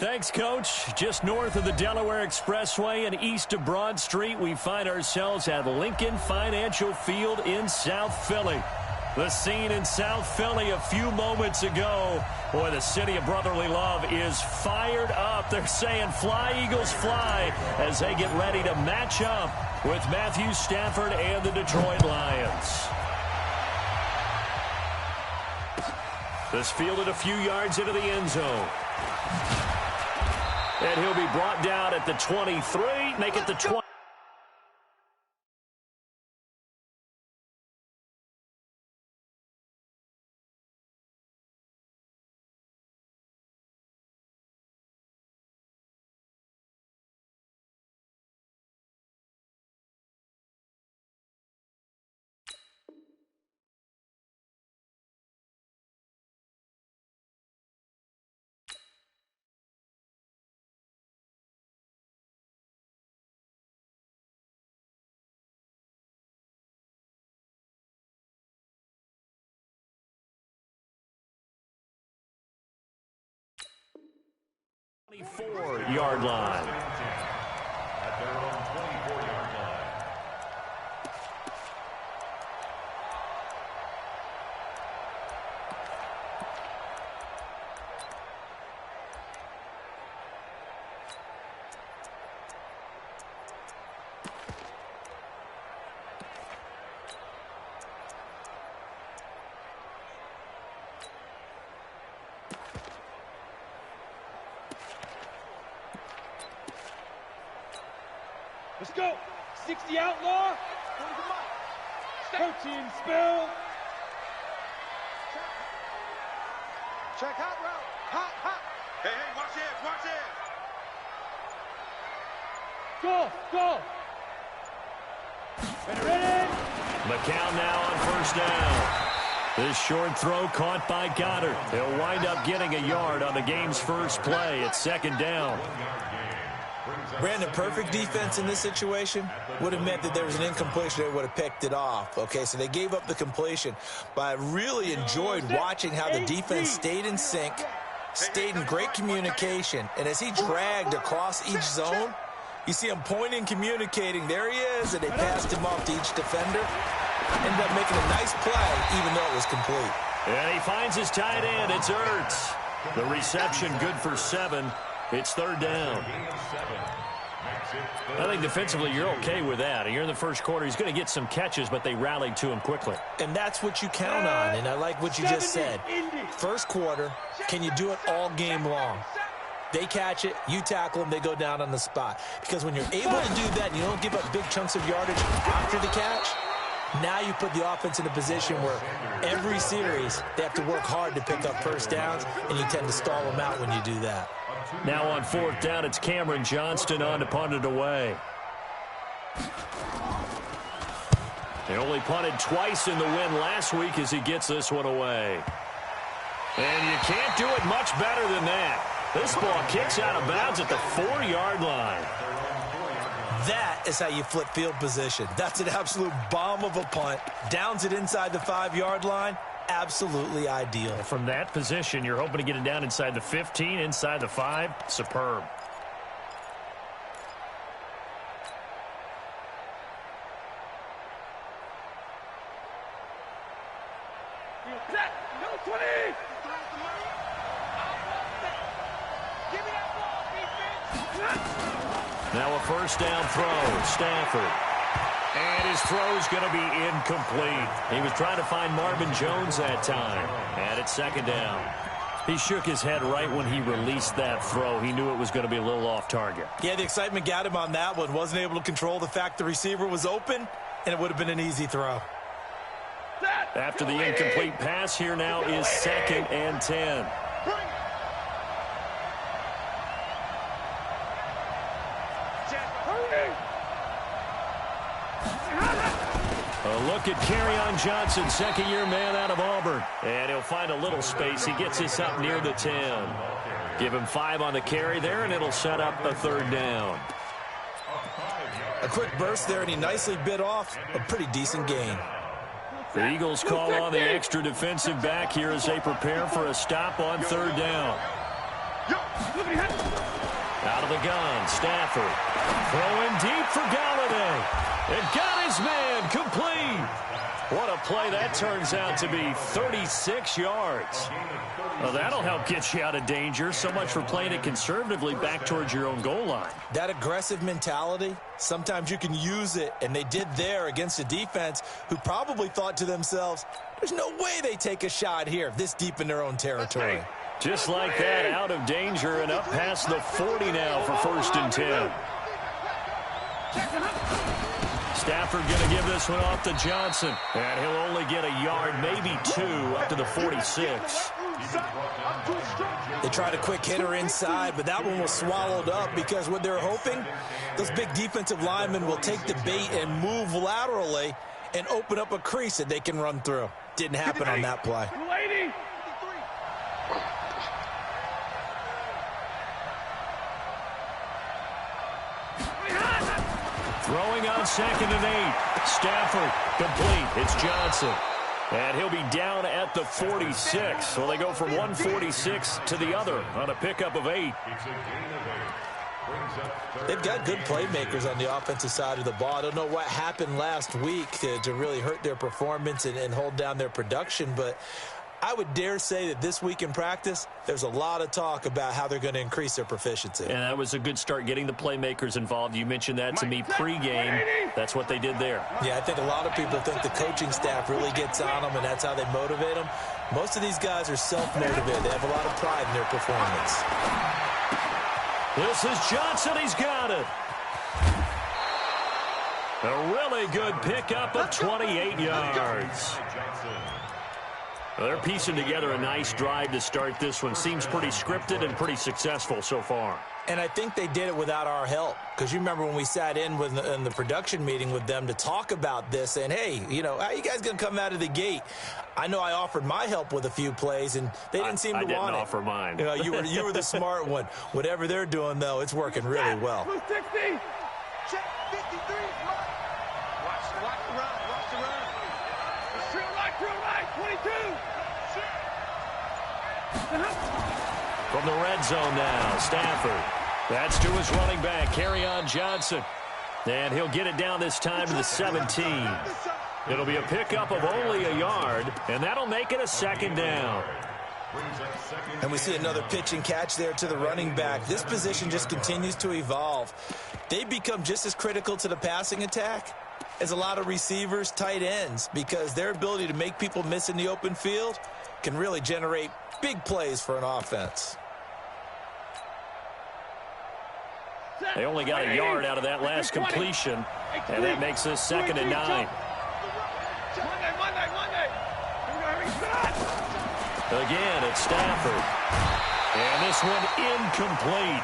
Thanks, Coach. Just north of the Delaware Expressway and east of Broad Street, we find ourselves at Lincoln Financial Field in South Philly. The scene in South Philly a few moments ago. Boy, the city of brotherly love is fired up. They're saying fly, Eagles, fly, as they get ready to match up with Matthew Stafford and the Detroit Lions. This fielded a few yards into the end zone. And he'll be brought down at the 23, make it the 20. Yard line. At their own 24-yard line. Let's go. 60 outlaw. 13 spill. Check hot route. Hot, hot. Hey, watch this, watch Go. this. Ready. McCown now on first down. This short throw caught by Goddard. He'll wind up getting a yard on the game's first play. It's second down. Brandon, perfect defense in this situation would have meant that there was an incompletion. They would have picked it off. Okay, so they gave up the completion. But I really enjoyed watching how the defense stayed in sync, stayed in great communication. And as he dragged across each zone, you see him pointing, communicating. There he is, and they passed him off to each defender. Ended up making a nice play, even though it was complete. And he finds his tight end. It's Ertz. The reception good for 7. It's third down. I think defensively you're okay with that. You're in the first quarter. He's going to get some catches, but they rallied to him quickly. And that's what you count on, and I like what you just said. First quarter, can you do it all game long? They catch it, you tackle them, they go down on the spot. Because when you're able to do that and you don't give up big chunks of yardage after the catch, now you put the offense in a position where every series they have to work hard to pick up first downs, and you tend to stall them out when you do that. Now on fourth down, it's Cameron Johnston on to punt it away. He only punted twice in the win last week as he gets this one away. And you can't do it much better than that. This ball kicks out of bounds at the 4-yard line. That is how you flip field position. That's an absolute bomb of a punt. Downs it inside the 5-yard line. Absolutely ideal. From that position, you're hoping to get it down inside the 15, inside the 5. Superb. Now a first down throw. Stafford. And his throw's going to be incomplete. He was trying to find Marvin Jones that time. And it's second down. He shook his head right when he released that throw. He knew it was going to be a little off target. Yeah, the excitement got him on that one. Wasn't able to control the fact the receiver was open, and it would have been an easy throw. After the incomplete pass, here now is 2nd and 10. A look at Kerryon Johnson, second-year man out of Auburn. And he'll find a little space. He gets this up near the 10. Give him 5 on the carry there, and it'll set up a third down. A quick burst there, and he nicely bit off a pretty decent gain. The Eagles call on the extra defensive back here as they prepare for a stop on third down. Out of the gun, Stafford. Throwing deep for Galladay. And got his man complete. What a play that turns out to be, 36 yards. Well, that'll help get you out of danger. So much for playing it conservatively back towards your own goal line. That aggressive mentality, sometimes you can use it, and they did there against a defense who probably thought to themselves, there's no way they take a shot here this deep in their own territory. Just like that, out of danger and up past the 40 now for 1st and 10. Stafford going to give this one off to Johnson. And he'll only get a yard, maybe 2, up to the 46. They tried a quick hitter inside, but that one was swallowed up because what they're hoping, those big defensive linemen will take the bait and move laterally and open up a crease that they can run through. Didn't happen on that play. Throwing on 2nd and 8. Stafford complete. It's Johnson. And he'll be down at the 46. So they go from 146 to the other on a pickup of 8. They've got good playmakers on the offensive side of the ball. I don't know what happened last week to really hurt their performance and hold down their production, but I would dare say that this week in practice, there's a lot of talk about how they're going to increase their proficiency. And that was a good start, getting the playmakers involved. You mentioned that to me pregame. That's what they did there. Yeah, I think a lot of people think the coaching staff really gets on them, and that's how they motivate them. Most of these guys are self-motivated. They have a lot of pride in their performance. This is Johnson. He's got it. A really good pickup of 28 yards. Well, they're piecing together a nice drive to start this one. Seems pretty scripted and pretty successful so far. And I think they did it without our help. Because you remember when we sat in the production meeting with them to talk about this, and hey, you know, how are you guys going to come out of the gate? I know I offered my help with a few plays, and they didn't seem to want it. I didn't offer mine. You know, you were the smart one. Whatever they're doing, though, it's working really well. 260. Check 53. Watch the run. Watch the run. Drill right. 22. From the red zone now, Stafford. That's to his running back, Kerryon Johnson. And he'll get it down this time to the 17. It'll be a pickup of only a yard, and that'll make it a 2nd down. And we see another pitch and catch there to the running back. This position just continues to evolve. They become just as critical to the passing attack as a lot of receivers, tight ends, because their ability to make people miss in the open field can really generate big plays for an offense. They only got a yard out of that last completion, and that makes this 2nd and 9. Again, it's Stafford. And this one incomplete.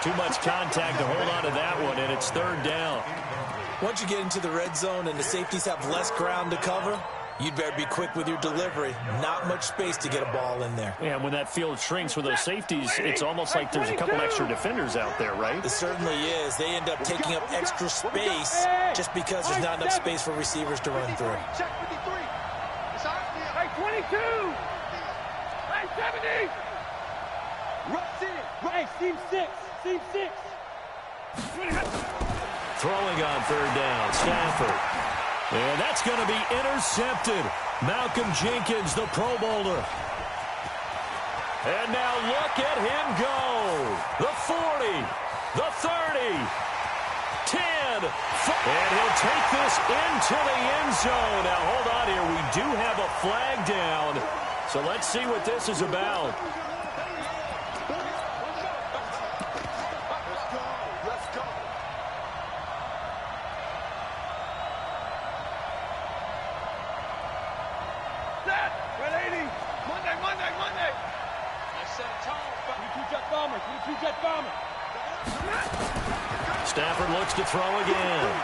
Too much contact to hold on to that one, and it's 3rd down. Once you get into the red zone and the safeties have less ground to cover, you'd better be quick with your delivery. Not much space to get a ball in there. Yeah, when that field shrinks with those safeties, it's almost like there's a couple extra defenders out there, right? It certainly is. They end up taking up extra space just because there's not enough space for receivers to run through. Check 53. It's our field. Hey, 22. Hey, 70. Rush in. Hey, seam 6. Seam 6. Throwing on 3rd down, Stafford. And that's going to be intercepted. Malcolm Jenkins, the Pro Bowler. And now look at him go. The 40, the 30, 10. And he'll take this into the end zone. Now, hold on here. We do have a flag down. So let's see what this is about. Stafford looks to throw again.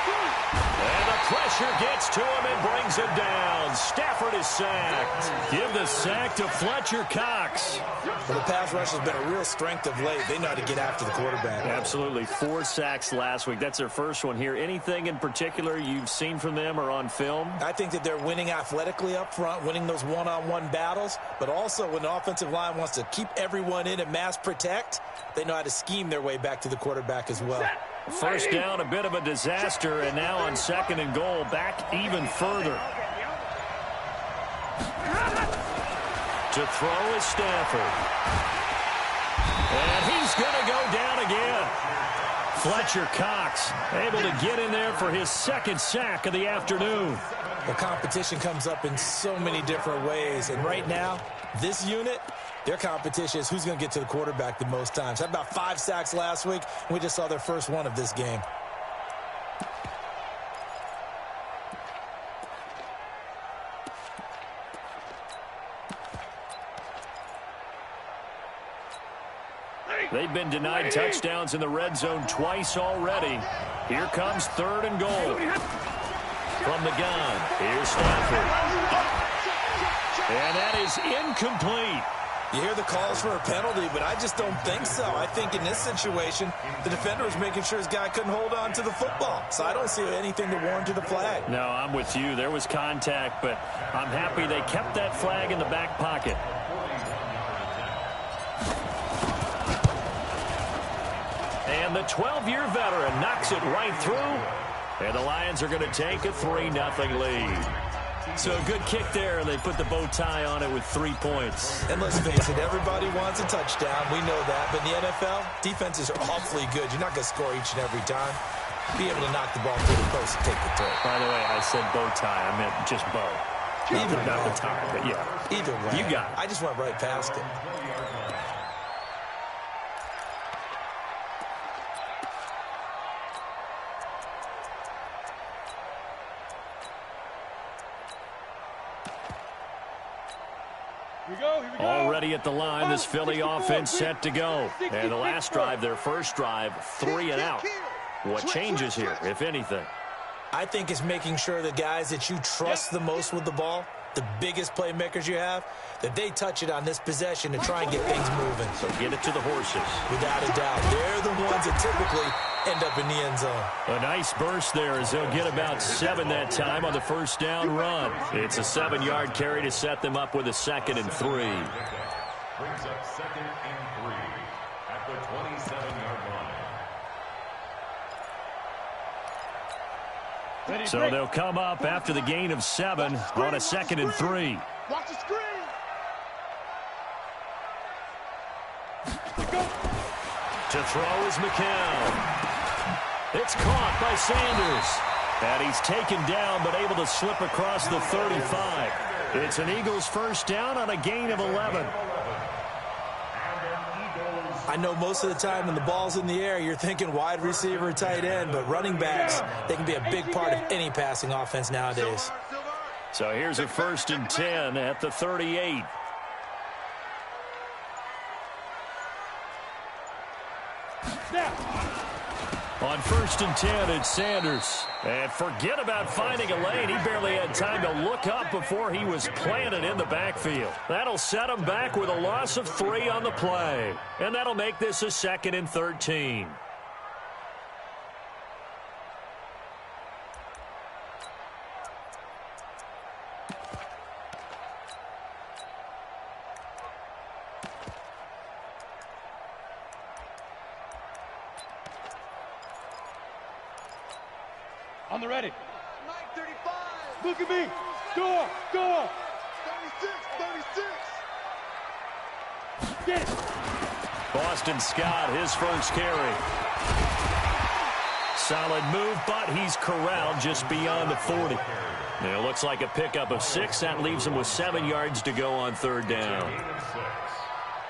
And the pressure gets to him and brings him down. Stafford is sacked. Give the sack to Fletcher Cox. Well, the pass rush has been a real strength of late. They know how to get after the quarterback. Absolutely. 4 sacks last week. That's their first one here. Anything in particular you've seen from them or on film? I think that they're winning athletically up front, winning those one-on-one battles, but also when the offensive line wants to keep everyone in and mass protect, they know how to scheme their way back to the quarterback as well. First down, a bit of a disaster, and now on 2nd and goal, back even further. To throw is Stafford. And he's going to go down again. Fletcher Cox able to get in there for his 2nd sack of the afternoon. The competition comes up in so many different ways, and right now, this unit, their competition is who's going to get to the quarterback the most times. Had about 5 sacks last week, and we just saw their first one of this game. They've been denied touchdowns in the red zone twice already. Here comes 3rd and goal. From the gun, here's Stafford. And that is incomplete. You hear the calls for a penalty, but I just don't think so. I think in this situation, the defender was making sure his guy couldn't hold on to the football. So I don't see anything to warrant a flag. No, I'm with you. There was contact, but I'm happy they kept that flag in the back pocket. And the 12-year veteran knocks it right through. And the Lions are going to take a 3-0 lead. So a good kick there, and they put the bow tie on it with 3 points. And let's face it, everybody wants a touchdown. We know that. But in the NFL, defenses are awfully good. You're not going to score each and every time. Be able to knock the ball through the post and take the throw. By the way, I said bow tie. I meant just bow. Not the tie, but yeah. Either way. You got it. I just went right past it. Already at the line, this Philly offense set to go. And the last drive, their first drive, 3 and out. What changes here, if anything? I think it's making sure the guys that you trust the most with the ball, the biggest playmakers you have, that they touch it on this possession to try and get things moving. So get it to the horses. Without a doubt. They're the ones that typically end up in the end zone. A nice burst there as they'll get about 7 that time on the first down run. It's a 7-yard carry to set them up with a 2nd and 3. Brings up 2nd and 3 at the 27-yard line. So they'll come up after the gain of 7 on a 2nd and 3. Watch the screen. To throw is McCown. It's caught by Sanders. And he's taken down but able to slip across the 35. It's an Eagles first down on a gain of 11. I know most of the time when the ball's in the air, you're thinking wide receiver, tight end, but running backs, they can be a big part of any passing offense nowadays. So here's a 1st and 10 at the 38. On 1st and 10, it's Sanders. And forget about finding a lane. He barely had time to look up before he was planted in the backfield. That'll set him back with a loss of 3 on the play. And that'll make this a 2nd and 13. On the ready. 9:35. Look at me. Go. 36. Get it. Boston Scott, his first carry. Solid move, but he's corralled just beyond the 40. And it looks like a pickup of 6. That leaves him with 7 yards to go on 3rd down.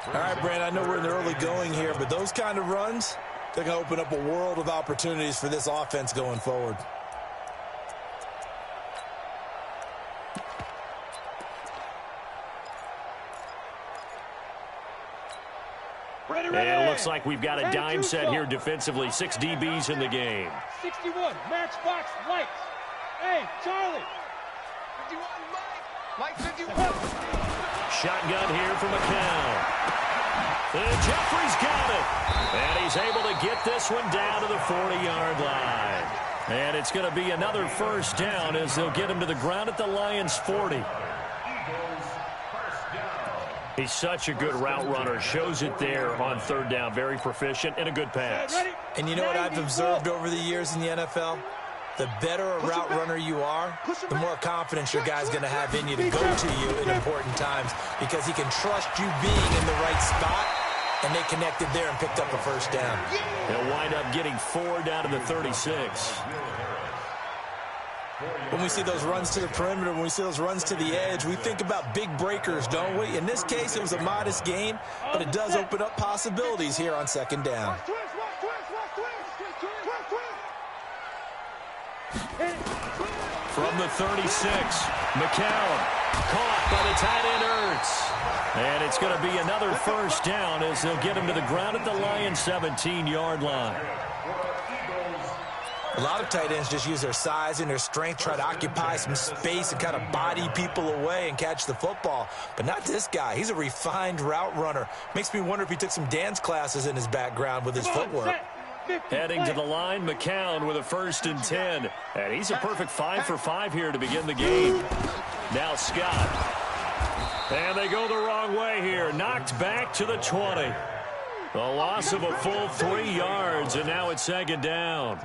All right, Brand, I know we're in the early going here, but those kind of runs, they're going to open up a world of opportunities for this offense going forward. And it looks like we've got a dime set here defensively. 6 DBs in the game. 61, Matchbox Lights. Hey, Charlie. 51, Mike. Mike 51. Shotgun here from McCown. And Jeffrey's got it. And he's able to get this one down to the 40-yard line. And it's going to be another first down as they'll get him to the ground at the Lions' 40. He's such a good route runner. Shows it there on third down. Very proficient and a good pass. And you know what I've observed over the years in the NFL? The better a route runner you are, the more confidence your guy's going to have in you to go to you in important times because he can trust you being in the right spot, and they connected there and picked up a first down. They'll wind up getting 4 down to the 36. When we see those runs to the perimeter, when we see those runs to the edge, we think about big breakers, don't we? In this case, it was a modest gain, but it does open up possibilities here on second down. From the 36, McCown caught by the tight end Ertz. And it's going to be another first down as they'll get him to the ground at the Lions' 17-yard line. A lot of tight ends just use their size and their strength, try to occupy some space and kind of body people away and catch the football. But not this guy. He's a refined route runner. Makes me wonder if he took some dance classes in his background with his footwork. Heading to the line, McCown with a 1st and 10. And he's a perfect 5 for 5 here to begin the game. Now Scott. And they go the wrong way here. Knocked back to the 20. A loss of a full 3 yards, and now it's second down.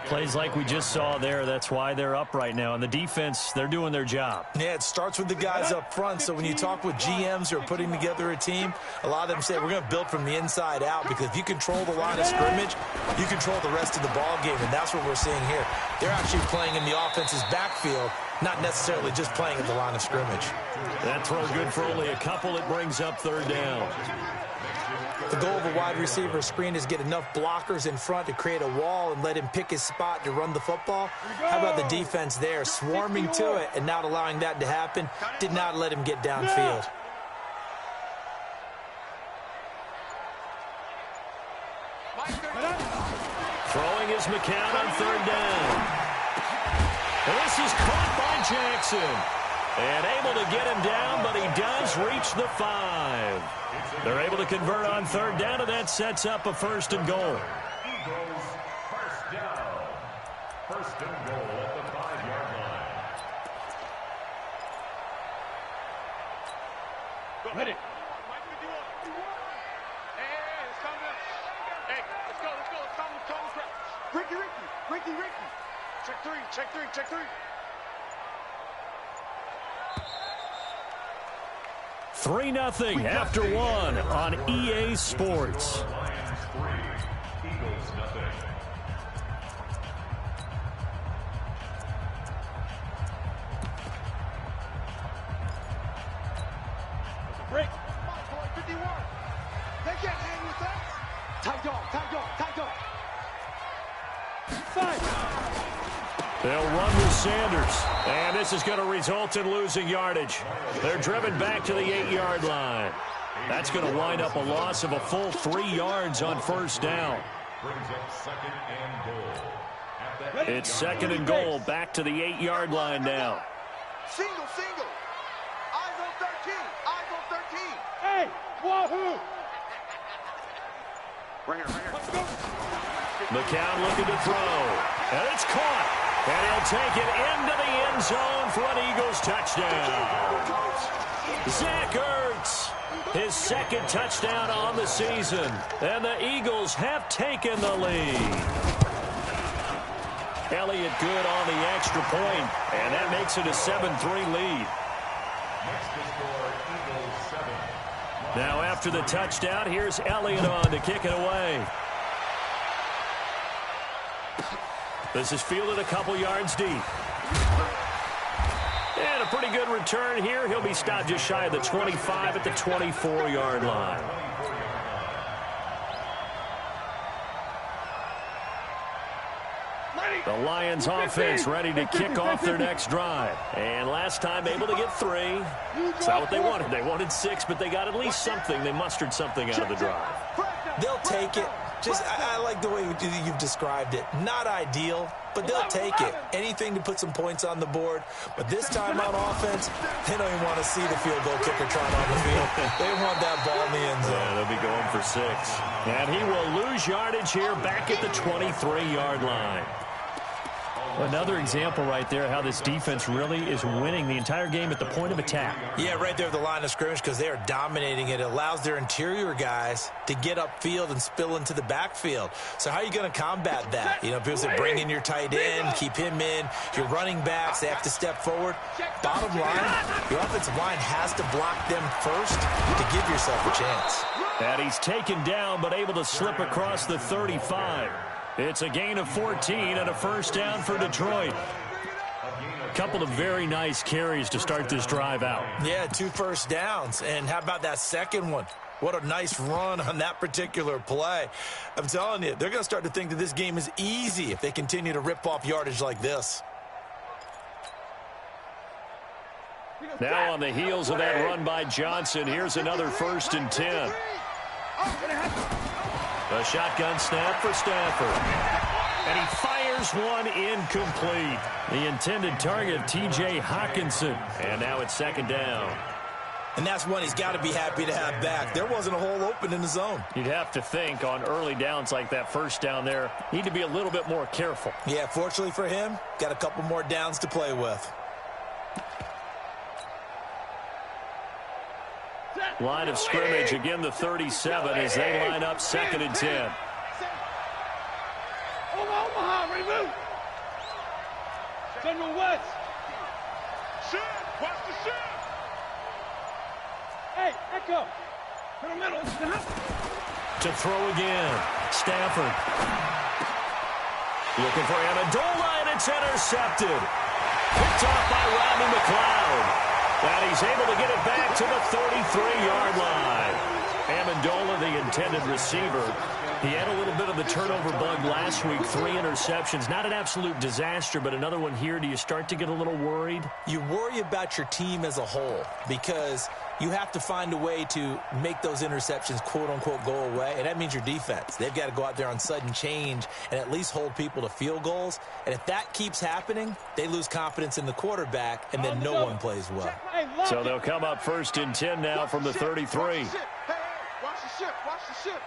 Plays like we just saw there. That's why they're up right now. And the defense, they're doing their job. Yeah, it starts with the guys up front. So when you talk with GMs who are putting together a team, a lot of them say we're going to build from the inside out because if you control the line of scrimmage, you control the rest of the ball game, and that's what we're seeing here. They're actually playing in the offense's backfield, not necessarily just playing at the line of scrimmage. That throw good for only a couple. It brings up third down. The goal of a wide receiver screen is get enough blockers in front to create a wall and let him pick his spot to run the football. How about the defense there, swarming to it and not allowing that to happen? Did not let him get downfield. Throwing is McCown on third down. And this is caught by Jackson. And able to get him down, but he does reach the 5. They're able to convert on third down, and that sets up a 1st and goal. Eagles first down. 1st and goal at the 5-yard line. Ready. Ricky. Check three. 3-0 after 1 on EA Sports. Lions 3, Eagles nothing. Break. 51. They can't hang with us. Tight dog. 5. They'll run with Sanders. And this is going to result in losing yardage. They're driven back to the 8-yard line. That's going to wind up a loss of a full 3 yards on first down. Brings up 2nd and goal. It's 2nd and goal, back to the 8-yard line now. Single. Eyes on 13. Hey, wahoo! Right here. Let's go. McCown looking to throw. And it's caught. And he'll take it into the end zone for an Eagles touchdown. Zach Ertz, his 2nd touchdown on the season. And the Eagles have taken the lead. Elliott good on the extra point, and that makes it a 7-3 lead. Next to score, Eagles 7. Now after the touchdown, here's Elliott on to kick it away. This is fielded a couple yards deep. And a pretty good return here. He'll be stopped just shy of the 25 at the 24-yard line. The Lions offense ready to kick off their next drive. And last time able to get 3. It's not what they wanted. They wanted 6, but they got at least something. They mustered something out of the drive. They'll take it. I like the way you've described it. Not ideal, but they'll take it. Anything to put some points on the board. But this time on offense, they don't even want to see the field goal kicker trying on the field. They want that ball in the end zone. Yeah, they'll be going for 6. And he will lose yardage here back at the 23-yard line. Another example right there how this defense really is winning the entire game at the point of attack. Yeah, right there at the line of scrimmage because they are dominating it. It allows their interior guys to get upfield and spill into the backfield. So how are you going to combat that? You know, people say bring in your tight end, keep him in. Your running backs, they have to step forward. Bottom line, your offensive line has to block them first to give yourself a chance. And he's taken down but able to slip across the 35. It's a gain of 14 and a first down for Detroit. Couple of very nice carries to start this drive out. Yeah, 2 first downs. And how about that second one? What a nice run on that particular play. I'm telling you, they're going to start to think that this game is easy if they continue to rip off yardage like this. Now on the heels of that run by Johnson, here's another 1st and 10. A shotgun snap for Stafford. And he fires one incomplete. The intended target, T.J. Hawkinson. And now it's 2nd down. And that's one he's got to be happy to have back. There wasn't a hole open in the zone. You'd have to think on early downs like that first down there, need to be a little bit more careful. Yeah, fortunately for him, got a couple more downs to play with. Line of scrimmage, again the 37 as they line up 2nd and 10. Omaha, remove. General West. Shift. Watch the shift. Hey, Echo. To the middle. To throw again. Stafford. Looking for Amendola, and it's intercepted. Picked off by Rodney McLeod. And he's able to get it back to the 33-yard line. Amendola, the intended receiver. He had a little bit of the turnover bug last week. 3 interceptions. Not an absolute disaster, but another one here. Do you start to get a little worried? You worry about your team as a whole because you have to find a way to make those interceptions, quote-unquote, go away, and that means your defense. They've got to go out there on sudden change and at least hold people to field goals. And if that keeps happening, they lose confidence in the quarterback, and then no one plays well. So they'll come up 1st and 10 now from the 33. Hey, watch the shift. Watch the shift.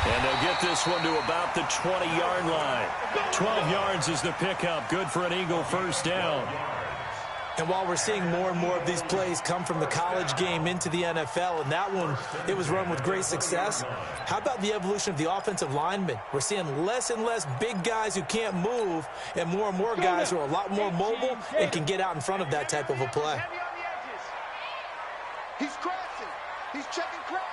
And they'll get this one to about the 20-yard line. 12 yards is the pickup. Good for an Eagle first down. And while we're seeing more and more of these plays come from the college game into the NFL, and that one, it was run with great success, how about the evolution of the offensive linemen? We're seeing less and less big guys who can't move and more guys who are a lot more mobile and can get out in front of that type of a play. He's crashing. He's checking crash.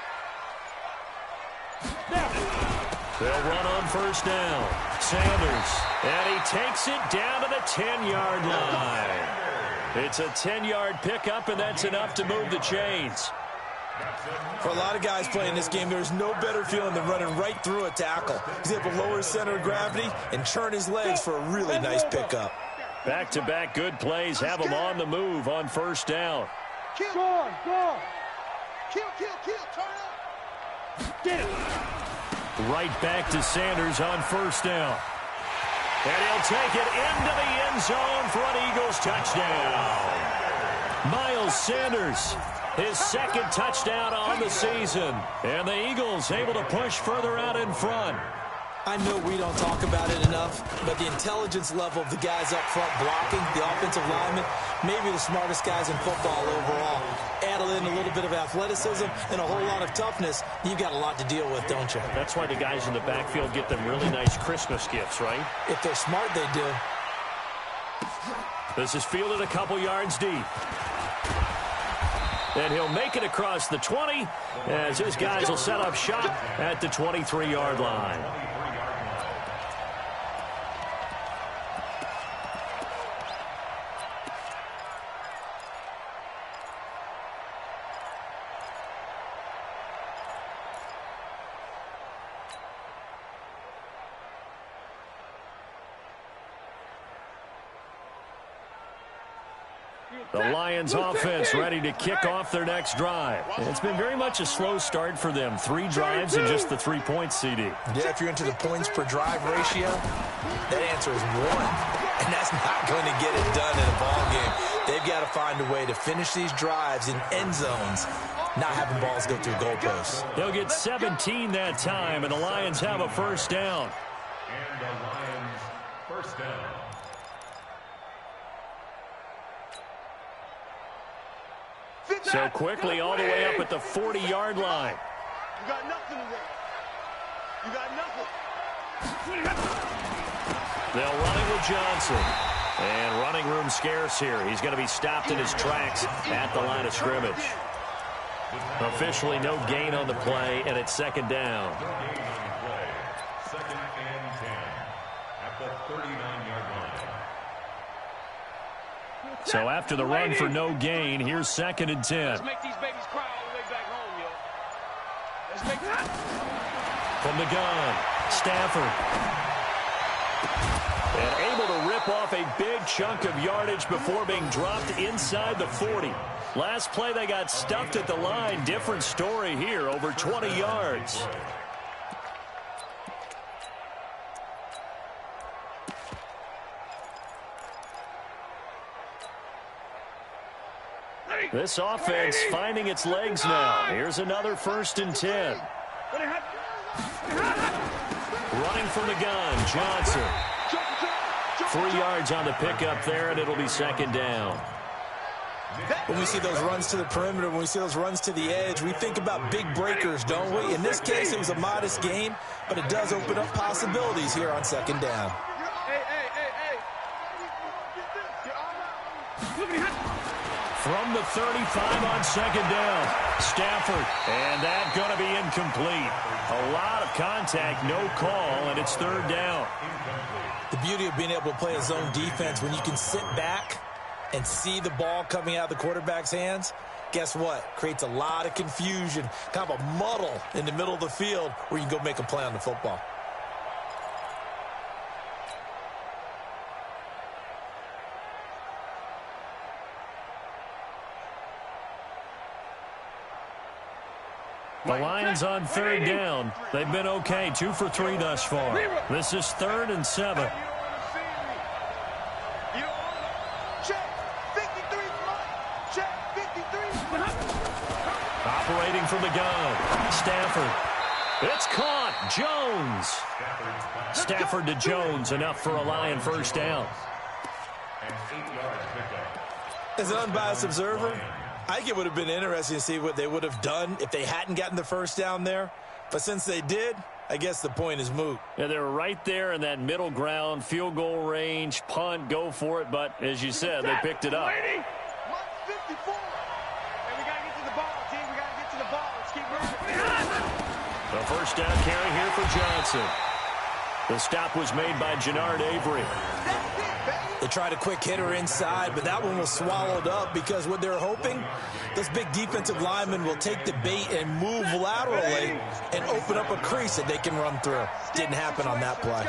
They'll run on first down. Sanders. And he takes it down to the 10-yard line. It's a 10-yard pickup, and that's enough to move the chains. For a lot of guys playing this game, there's no better feeling than running right through a tackle. He's able to lower his center of gravity and churn his legs for a really nice pickup. Back-to-back good plays have him on the move on first down. Kill. Go. Kill. Turn up. Get it. Right back to Sanders on first down. And he'll take it into the end zone for an Eagles touchdown. Miles Sanders, his 2nd touchdown on the season. And the Eagles able to push further out in front. I know we don't talk about it enough, but the intelligence level of the guys up front blocking, the offensive linemen, maybe the smartest guys in football overall. Add in a little bit of athleticism and a whole lot of toughness, you've got a lot to deal with, don't you? That's why the guys in the backfield get them really nice Christmas gifts, right? If they're smart, they do. This is fielded a couple yards deep. And he'll make it across the 20 as his guys will set up shop at the 23-yard line. The Lions offense ready to kick off their next drive. It's been very much a slow start for them. 3 drives and just the 3 points, CD. Yeah, if you're into the points per drive ratio, that answer is 1. And that's not going to get it done in a ball game. They've got to find a way to finish these drives in end zones, not having balls go through goalposts. They'll get 17 that time, and the Lions have a first down. And the Lions first down. So quickly all the way up at the 40-yard line. You got nothing today. You got nothing. They'll run it with Johnson. And running room scarce here. He's going to be stopped in his tracks at the line of scrimmage. Officially no gain on the play, and it's second down. No gain on the play. Second and 10 at the 39-yard line. So after the run for no gain, here's second and 10. Let's make these babies cry all the way back home, yo. Let's make that. From the gun, Stafford. And able to rip off a big chunk of yardage before being dropped inside the 40. Last play they got stuffed at the line. Different story here, over 20 yards. This offense finding its legs now. Here's another first and 10. Running from the gun, Johnson. 3 yards on the pickup there, and it'll be second down. When we see those runs to the perimeter, when we see those runs to the edge, we think about big breakers, don't we? In this case, it was a modest gain, but it does open up possibilities here on second down. From the 35 on second down, Stafford, and that going to be incomplete. A lot of contact, no call, and it's third down. The beauty of being able to play a zone defense, when you can sit back and see the ball coming out of the quarterback's hands, guess what? Creates a lot of confusion, kind of a muddle in the middle of the field where you can go make a play on the football. The Lions on third down. They've been okay, 2 for 3 thus far. This is 3rd and 7. Operating from the gun, Stafford. It's caught, Jones. Stafford to Jones, enough for a Lion first down. As an unbiased observer, I think it would have been interesting to see what they would have done if they hadn't gotten the first down there. But since they did, I guess the point is moot. Yeah, they're right there in that middle ground, field goal range, punt, go for it. But as you said, they picked it up. The first down carry here for Johnson. The stop was made by Jannard Avery. They tried a quick hitter inside, but that one was swallowed up because what they're hoping, those big defensive linemen will take the bait and move laterally and open up a crease that they can run through. Didn't happen on that play.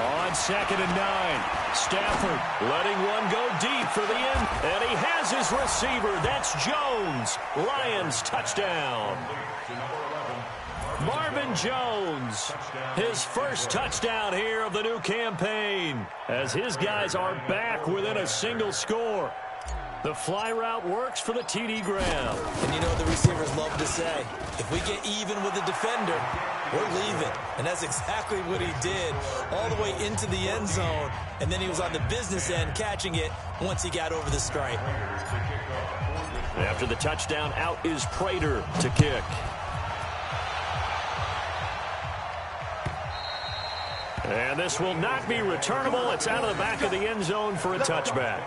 On second and 9, Stafford letting one go deep for the end, and he has his receiver. That's Jones. Lions touchdown. Marvin Jones, his first touchdown here of the new campaign, as his guys are back within a single score. The fly route works for the TD Graham. And you know what the receivers love to say? If we get even with the defender, we're leaving. And that's exactly what he did, all the way into the end zone. And then he was on the business end catching it once he got over the stripe. After the touchdown, out is Prater to kick. And this will not be returnable. It's out of the back of the end zone for a touchback.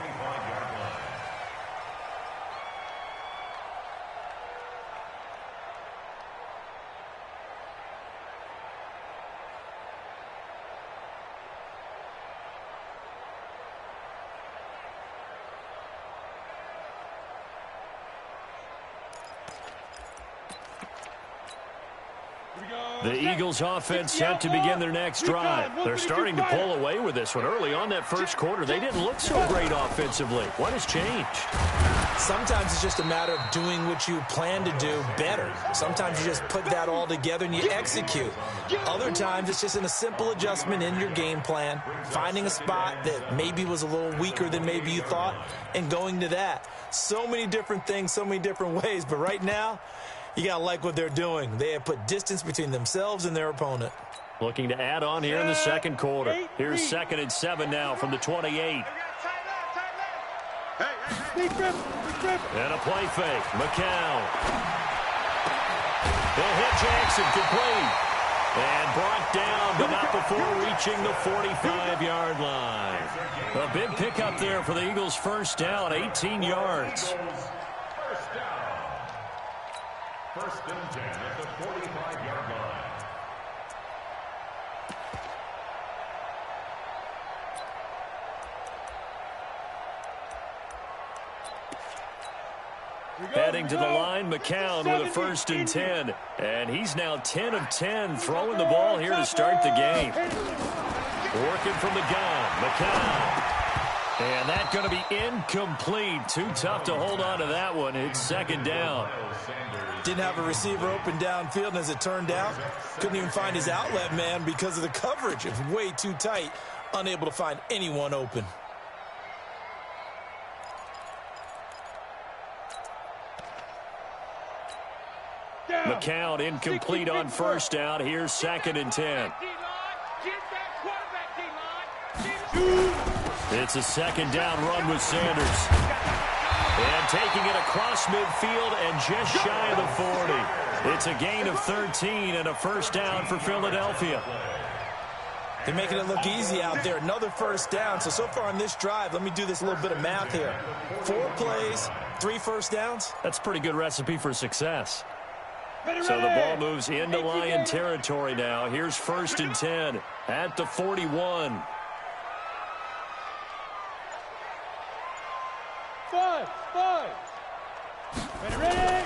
The Eagles offense set to begin their next drive. They're starting to pull away with this one. Early on that first quarter, they didn't look so great offensively. What has changed? Sometimes it's just a matter of doing what you plan to do better. Sometimes you just put that all together and you execute. Other times it's just in a simple adjustment in your game plan, finding a spot that maybe was a little weaker than maybe you thought, and going to that. So many different things, so many different ways, but right now, you got to like what they're doing. They have put distance between themselves and their opponent. Looking to add on here in the second quarter. Here's 2nd and 7 now from the 28. And a play fake. McCown. He'll hit Jackson complete. And brought down, but not before reaching the 45-yard line. A big pickup there for the Eagles' first down, 18 yards. First and 10 at the 45-yard line. Heading to the line, McCown with a 1st and 10. And he's now 10 of 10 throwing the ball here to start the game. Working from the gun, McCown. And that's going to be incomplete. Too tough to hold on to that one. It's 2nd down. Didn't have a receiver open downfield, and as it turned out, couldn't even find his outlet man because of the coverage. It was way too tight, unable to find anyone open. McCown incomplete on 1st down. Here's 2nd and 10. It's a 2nd down run with Sanders. And taking it across midfield and just shy of the 40. It's a gain of 13 and a 1st down for Philadelphia. They're making it look easy out there. Another 1st down. So far on this drive, let me do this little bit of math here. 4 plays, 3 1st downs. That's a pretty good recipe for success. So the ball moves into Lion territory now. Here's 1st and 10 at the 41. 5. Ready.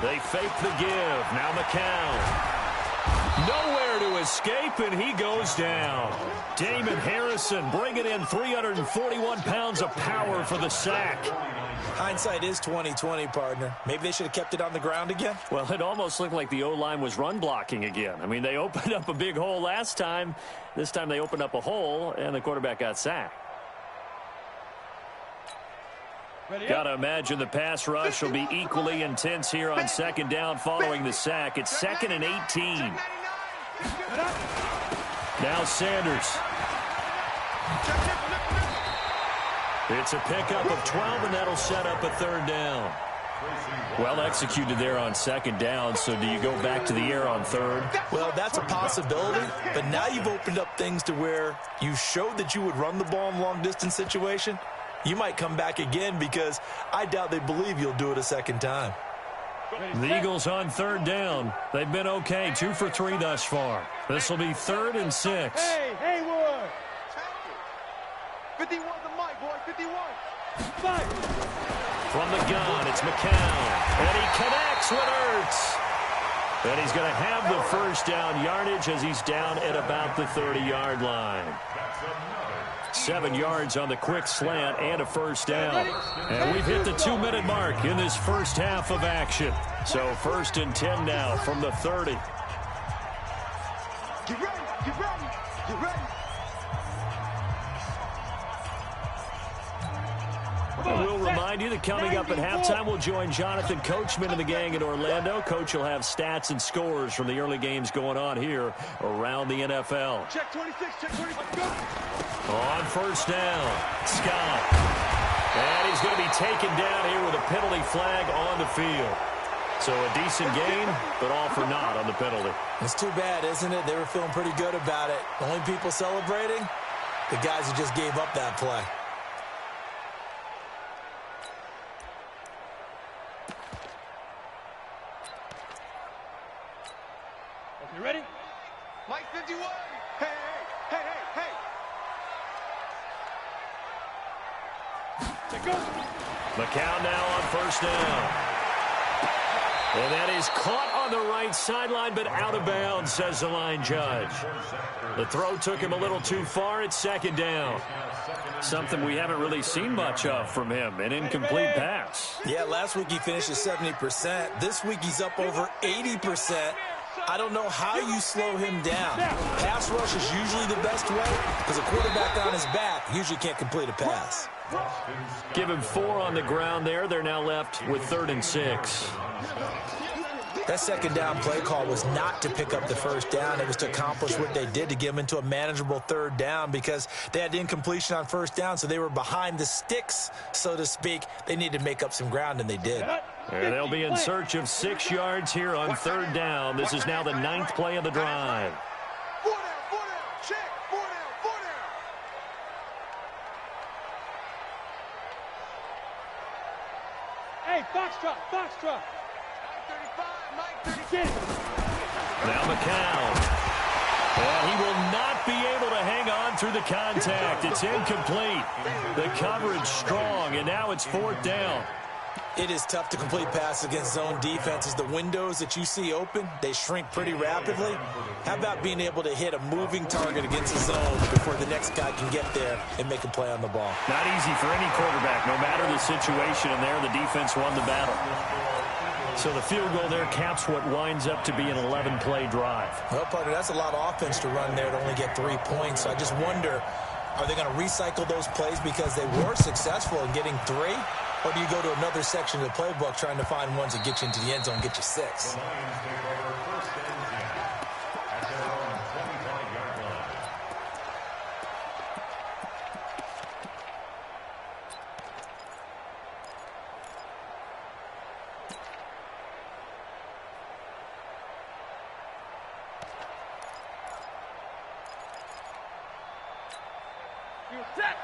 They fake the give. Now McCown. Nowhere to escape, and he goes down. Damon Harrison bringing in 341 pounds of power for the sack. Hindsight is 20/20, partner. Maybe they should have kept it on the ground again. Well, it almost looked like the O-line was run blocking again. I mean, they opened up a big hole last time. This time they opened up a hole, and the quarterback got sacked. Got to imagine the pass rush will be equally intense here on 2nd down following the sack. It's 2nd and 18. Now Sanders. It's a pickup of 12, and that'll set up a 3rd down. Well executed there on 2nd down, so do you go back to the air on 3rd? Well, that's a possibility, but now you've opened up things to where you showed that you would run the ball in long-distance situation. You might come back again because I doubt they believe you'll do it a 2nd time. The Eagles on 3rd down. They've been okay, 2 for 3 thus far. This will be 3rd and 6. Hey, Haywood. 51 the mic, boy, 51. 5. From the gun, it's McCown. And he connects with Ertz. And he's going to have the 1st down yardage as he's down at about the 30-yard line. 7 yards on the quick slant and a 1st down. And we've hit the 2-minute mark in this first half of action. So 1st and 10 now from the 30. Get ready, get ready, get ready. We'll remind you that coming up at halftime, we'll join Jonathan Coachman and the gang in Orlando. Coach will have stats and scores from the early games going on here around the NFL. Check 26, check 26, go. On 1st down, Scott. And he's going to be taken down here with a penalty flag on the field. So a decent gain, but all for naught on the penalty. It's too bad, isn't it? They were feeling pretty good about it. The only people celebrating, the guys who just gave up that play. You ready? Mike 51. Hey, hey, hey, hey, hey. Go. McCown now on 1st down. And that is caught on the right sideline, but out of bounds, says the line judge. The throw took him a little too far. It's second down. Something we haven't really seen much of from him, an incomplete pass. Yeah, last week he finished at 70%. This week he's up over 80%. I don't know how you slow him down. Pass rush is usually the best way because a quarterback on his back usually can't complete a pass. Give him 4 on the ground there. They're now left with 3rd and 6. That second down play call was not to pick up the first down. It was to accomplish what they did, to get them into a manageable 3rd down, because they had incompletion on first down, so they were behind the sticks, so to speak. They needed to make up some ground, and they did. And they'll be in search of 6 yards here on 3rd down. This is now the 9th play of the drive. 4 down, check, 4 down. Hey, Foxtrot. Mike 35. Now McCown. And he will not be able to hang on through the contact. It's incomplete. The coverage strong, and now it's 4th down. It is tough to complete passes against zone defenses. The windows that you see open, they shrink pretty rapidly. How about being able to hit a moving target against a zone before the next guy can get there and make a play on the ball? Not easy for any quarterback, no matter the situation, and there the defense won the battle. So the field goal there caps what winds up to be an 11-play drive. Well, partner, that's a lot of offense to run there to only get 3 points. So I just wonder, are they going to recycle those plays because they were successful in getting 3? Or do you go to another section of the playbook trying to find ones that get you into the end zone and get you 6?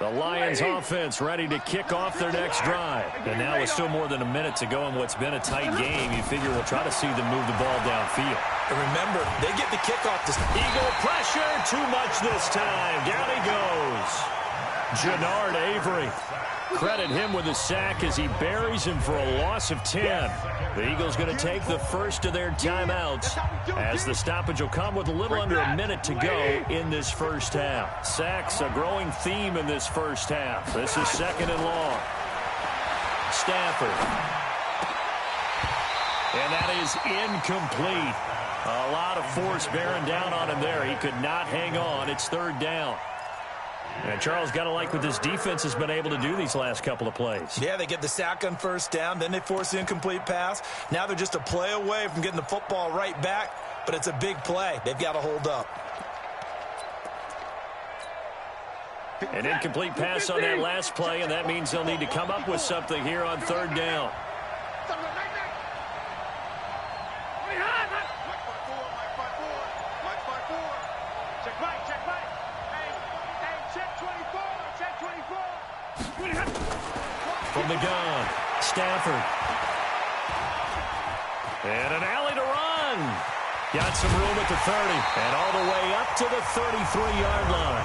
The Lions offense ready to kick off their next drive. And now with still more than a minute to go in what's been a tight game, you figure we'll try to see them move the ball downfield. And remember, they get the kickoff. Eagle pressure, too much this time. Down he goes. Jannard Avery. Credit him with a sack as he buries him for a loss of 10. The Eagles going to take the first of their timeouts as the stoppage will come with a little under a minute to go in this first half. Sacks, a growing theme in this first half. This is 2nd and long. Stafford. And that is incomplete. A lot of force bearing down on him there. He could not hang on. It's 3rd down. And Charles, got to like what this defense has been able to do these last couple of plays. Yeah, they get the sack on first down, then they force the incomplete pass. Now they're just a play away from getting the football right back, but it's a big play. They've got to hold up. An incomplete pass on that last play, and that means they'll need to come up with something here on 3rd down. From the gun, Stafford. And an alley to run. Got some room at the 30 and all the way up to the 33-yard line.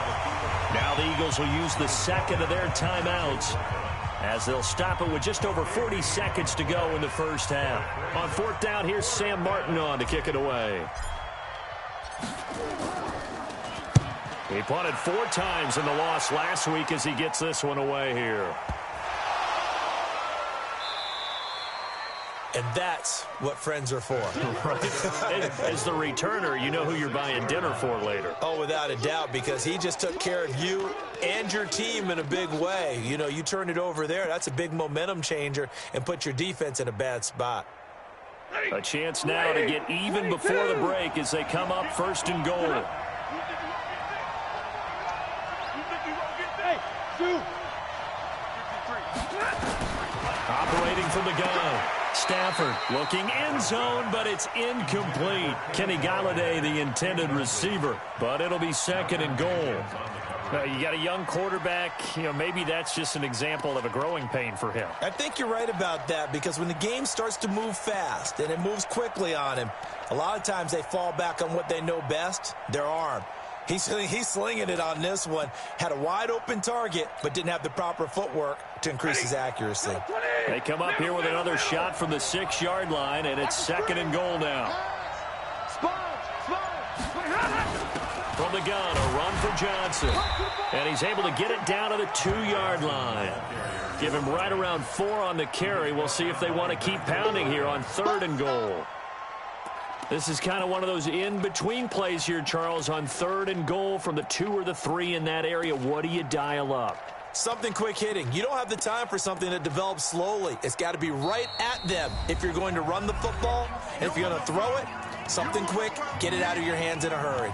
Now the Eagles will use the 2nd of their timeouts as they'll stop it with just over 40 seconds to go in the first half. On 4th down, here's Sam Martin on to kick it away. He punted 4 times in the loss last week as he gets this one away here. And that's what friends are for. Right. As the returner, you know who you're buying dinner for later. Oh, without a doubt, because he just took care of you and your team in a big way. You know, you turn it over there, that's a big momentum changer and put your defense in a bad spot. A chance now to get even before the break as they come up 1st and goal. Operating from the gun. Stafford looking end zone, but it's incomplete. Kenny Galladay, the intended receiver, but it'll be 2nd and goal. You got a young quarterback, maybe that's just an example of a growing pain for him. I think you're right about that, because when the game starts to move fast and it moves quickly on him, a lot of times they fall back on what they know best, their arm. He's slinging it on this one. Had a wide open target, but didn't have the proper footwork to increase his accuracy. They come up here with another shot from the 6-yard line, and it's 2nd and goal now. From the gun, a run for Johnson. And he's able to get it down to the 2-yard line. Give him right around 4 on the carry. We'll see if they want to keep pounding here on 3rd and goal. This is kind of one of those in-between plays here, Charles, on 3rd and goal from the 2 or the 3 in that area. What do you dial up? Something quick hitting. You don't have the time for something that develops slowly. It's got to be right at them if you're going to run the football. And if you're going to throw it, something quick, get it out of your hands in a hurry.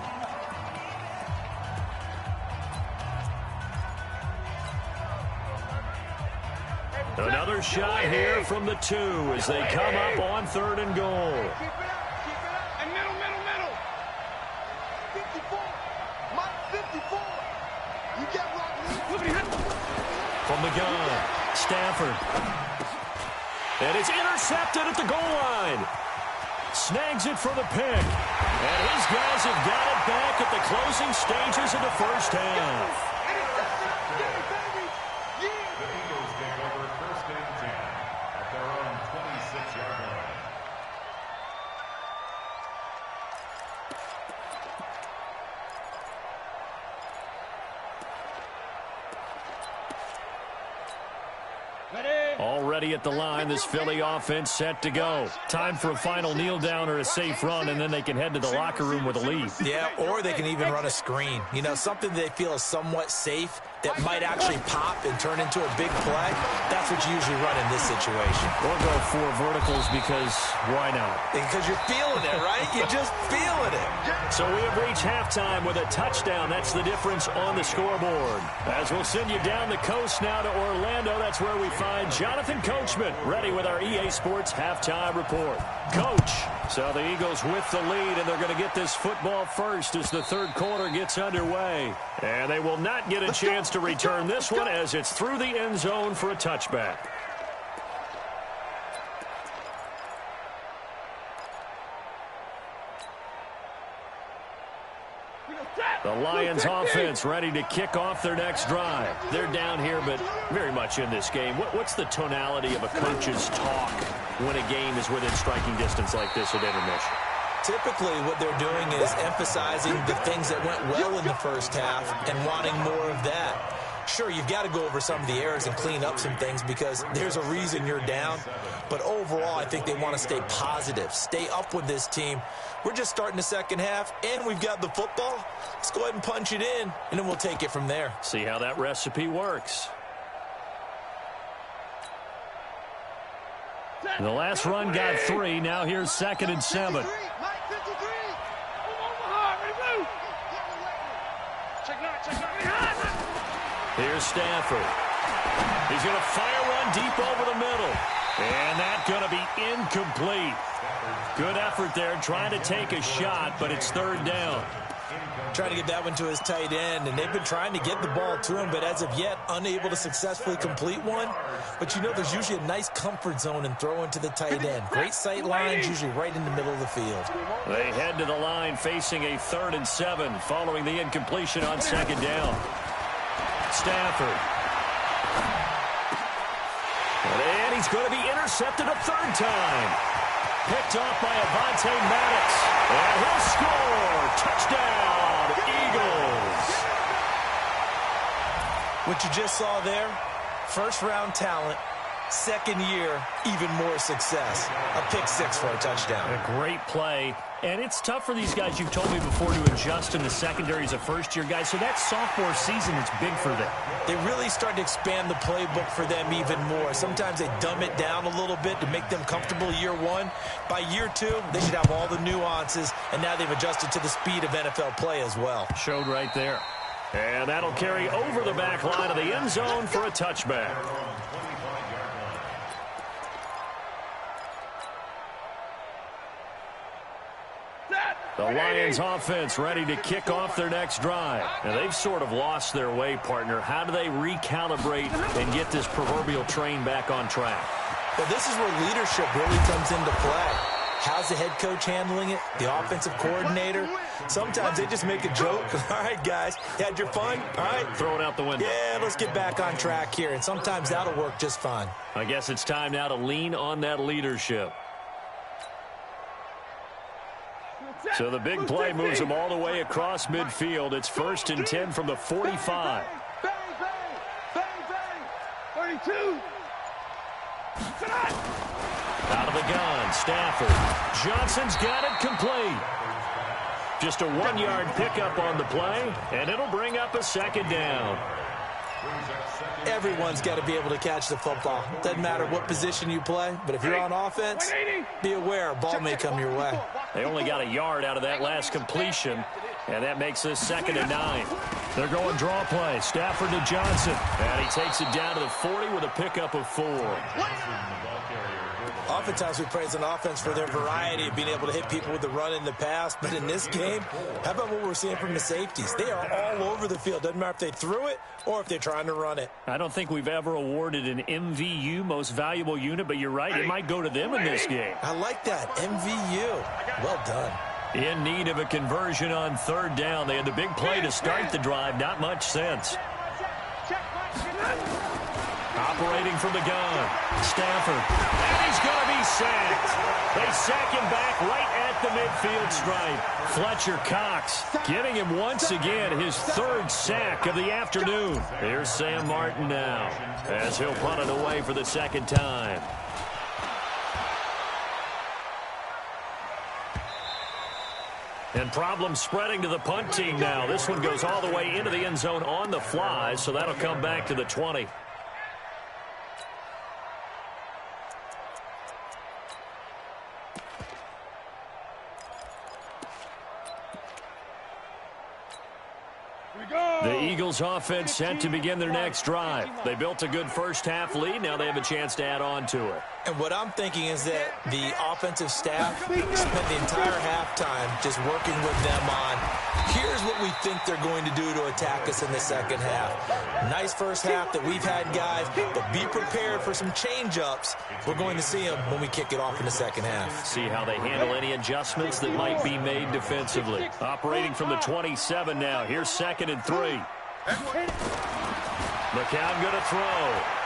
Another shot here from the 2 as they come up on 3rd and goal. Keep it up. And middle. 54. Mike, 54. You get right. From the gun, Stafford. And it's intercepted at the goal line. Snags it for the pick. And his guys have got it back at the closing stages of the first half. Already at the line, this Philly offense set to go. Time for a final kneel down or a safe run, and then they can head to the locker room with a lead. Yeah, or they can even run a screen. You know, something they feel is somewhat safe that might actually pop and turn into a big play. That's what you usually run in this situation. Or go 4 verticals because why not? Because you're feeling it, right? You're just feeling it. So we have reached halftime with a touchdown. That's the difference on the scoreboard. As we'll send you down the coast now to Orlando, that's where we find Jonathan Coachman ready with our EA Sports halftime report. Coach, so the Eagles with the lead, and they're going to get this football first as the 3rd quarter gets underway. And they will not get a chance to return this one as it's through the end zone for a touchback. The Lions offense ready to kick off their next drive. They're down here, but very much in this game. What's the tonality of a coach's talk when a game is within striking distance like this at intermission? Typically, what they're doing is emphasizing the things that went well in the first half and wanting more of that. Sure, you've got to go over some of the errors and clean up some things because there's a reason you're down. But overall, I think they want to stay positive, stay up with this team. We're just starting the second half, and we've got the football. Let's go ahead and punch it in, and then we'll take it from there. See how that recipe works. The last run got 3. Now here's 2nd and 7. Here's Stafford. He's going to fire one deep over the middle. And that's going to be incomplete. Good effort there trying to take a shot, but it's 3rd down. Trying to get that one to his tight end, and they've been trying to get the ball to him, but as of yet, unable to successfully complete one. But you know, there's usually a nice comfort zone in throwing to the tight end. Great sight lines, usually right in the middle of the field. They head to the line facing a 3rd and 7 following the incompletion on 2nd down. Stafford. And he's going to be intercepted a 3rd time. Picked off by Avonte Maddox. And he'll score. Touchdown, Eagles. What you just saw there, first-round talent, 2nd year, even more success. A pick 6 for a touchdown. A great play. And it's tough for these guys, you've told me before, to adjust in the secondary as a first-year guy. So that sophomore season is big for them. They really start to expand the playbook for them even more. Sometimes they dumb it down a little bit to make them comfortable year 1. By year 2, they should have all the nuances, and now they've adjusted to the speed of NFL play as well. Showed right there. And that'll carry over the back line of the end zone for a touchback. The Lions offense ready to kick off their next drive. And they've sort of lost their way, partner. How do they recalibrate and get this proverbial train back on track? Well, this is where leadership really comes into play. How's the head coach handling it? The offensive coordinator? Sometimes they just make a joke. All right, guys, you had your fun? All right. Throw it out the window. Yeah, let's get back on track here, and sometimes that'll work just fine. I guess it's time now to lean on that leadership. So the big play moves them all the way across midfield. It's 1st and 10 from the 45. Bang, bang, bang, bang. 32. Out of the gun, Stafford. Johnson's got it complete. Just a 1-yard pickup on the play, and it'll bring up a 2nd down. Everyone's got to be able to catch the football. Doesn't matter what position you play, but if you're on offense, be aware a ball may come your way. They only got a yard out of that last completion, and that makes this 2nd and 9. They're going draw play. Stafford to Johnson, and he takes it down to the 40 with a pickup of 4. Oftentimes we praise an offense for their variety of being able to hit people with the run in the pass, but in this game, how about what we're seeing from the safeties? They are all over the field. Doesn't matter if they threw it or if they're trying to run it. I don't think we've ever awarded an MVU, most valuable unit, but you're right, it might go to them in this game. I like that, MVU. Well done. In need of a conversion on 3rd down. They had the big play to start the drive, not much sense. Operating from the gun, Stafford, and he's going to be sacked. They sack him back right at the midfield stripe. Fletcher Cox giving him once again his 3rd sack of the afternoon. Here's Sam Martin now as he'll punt it away for the 2nd time. And problems spreading to the punt team now. This one goes all the way into the end zone on the fly, so that'll come back to the 20. The Eagles offense set to begin their next drive. They built a good first-half lead. Now they have a chance to add on to it. And what I'm thinking is that the offensive staff spent the entire halftime just working with them on, here's what we think they're going to do to attack us in the 2nd half. Nice first half that we've had, guys, but be prepared for some change-ups. We're going to see them when we kick it off in the 2nd half. See how they handle any adjustments that might be made defensively. Operating from the 27 now. Here's 2nd and 3. McCown going to throw.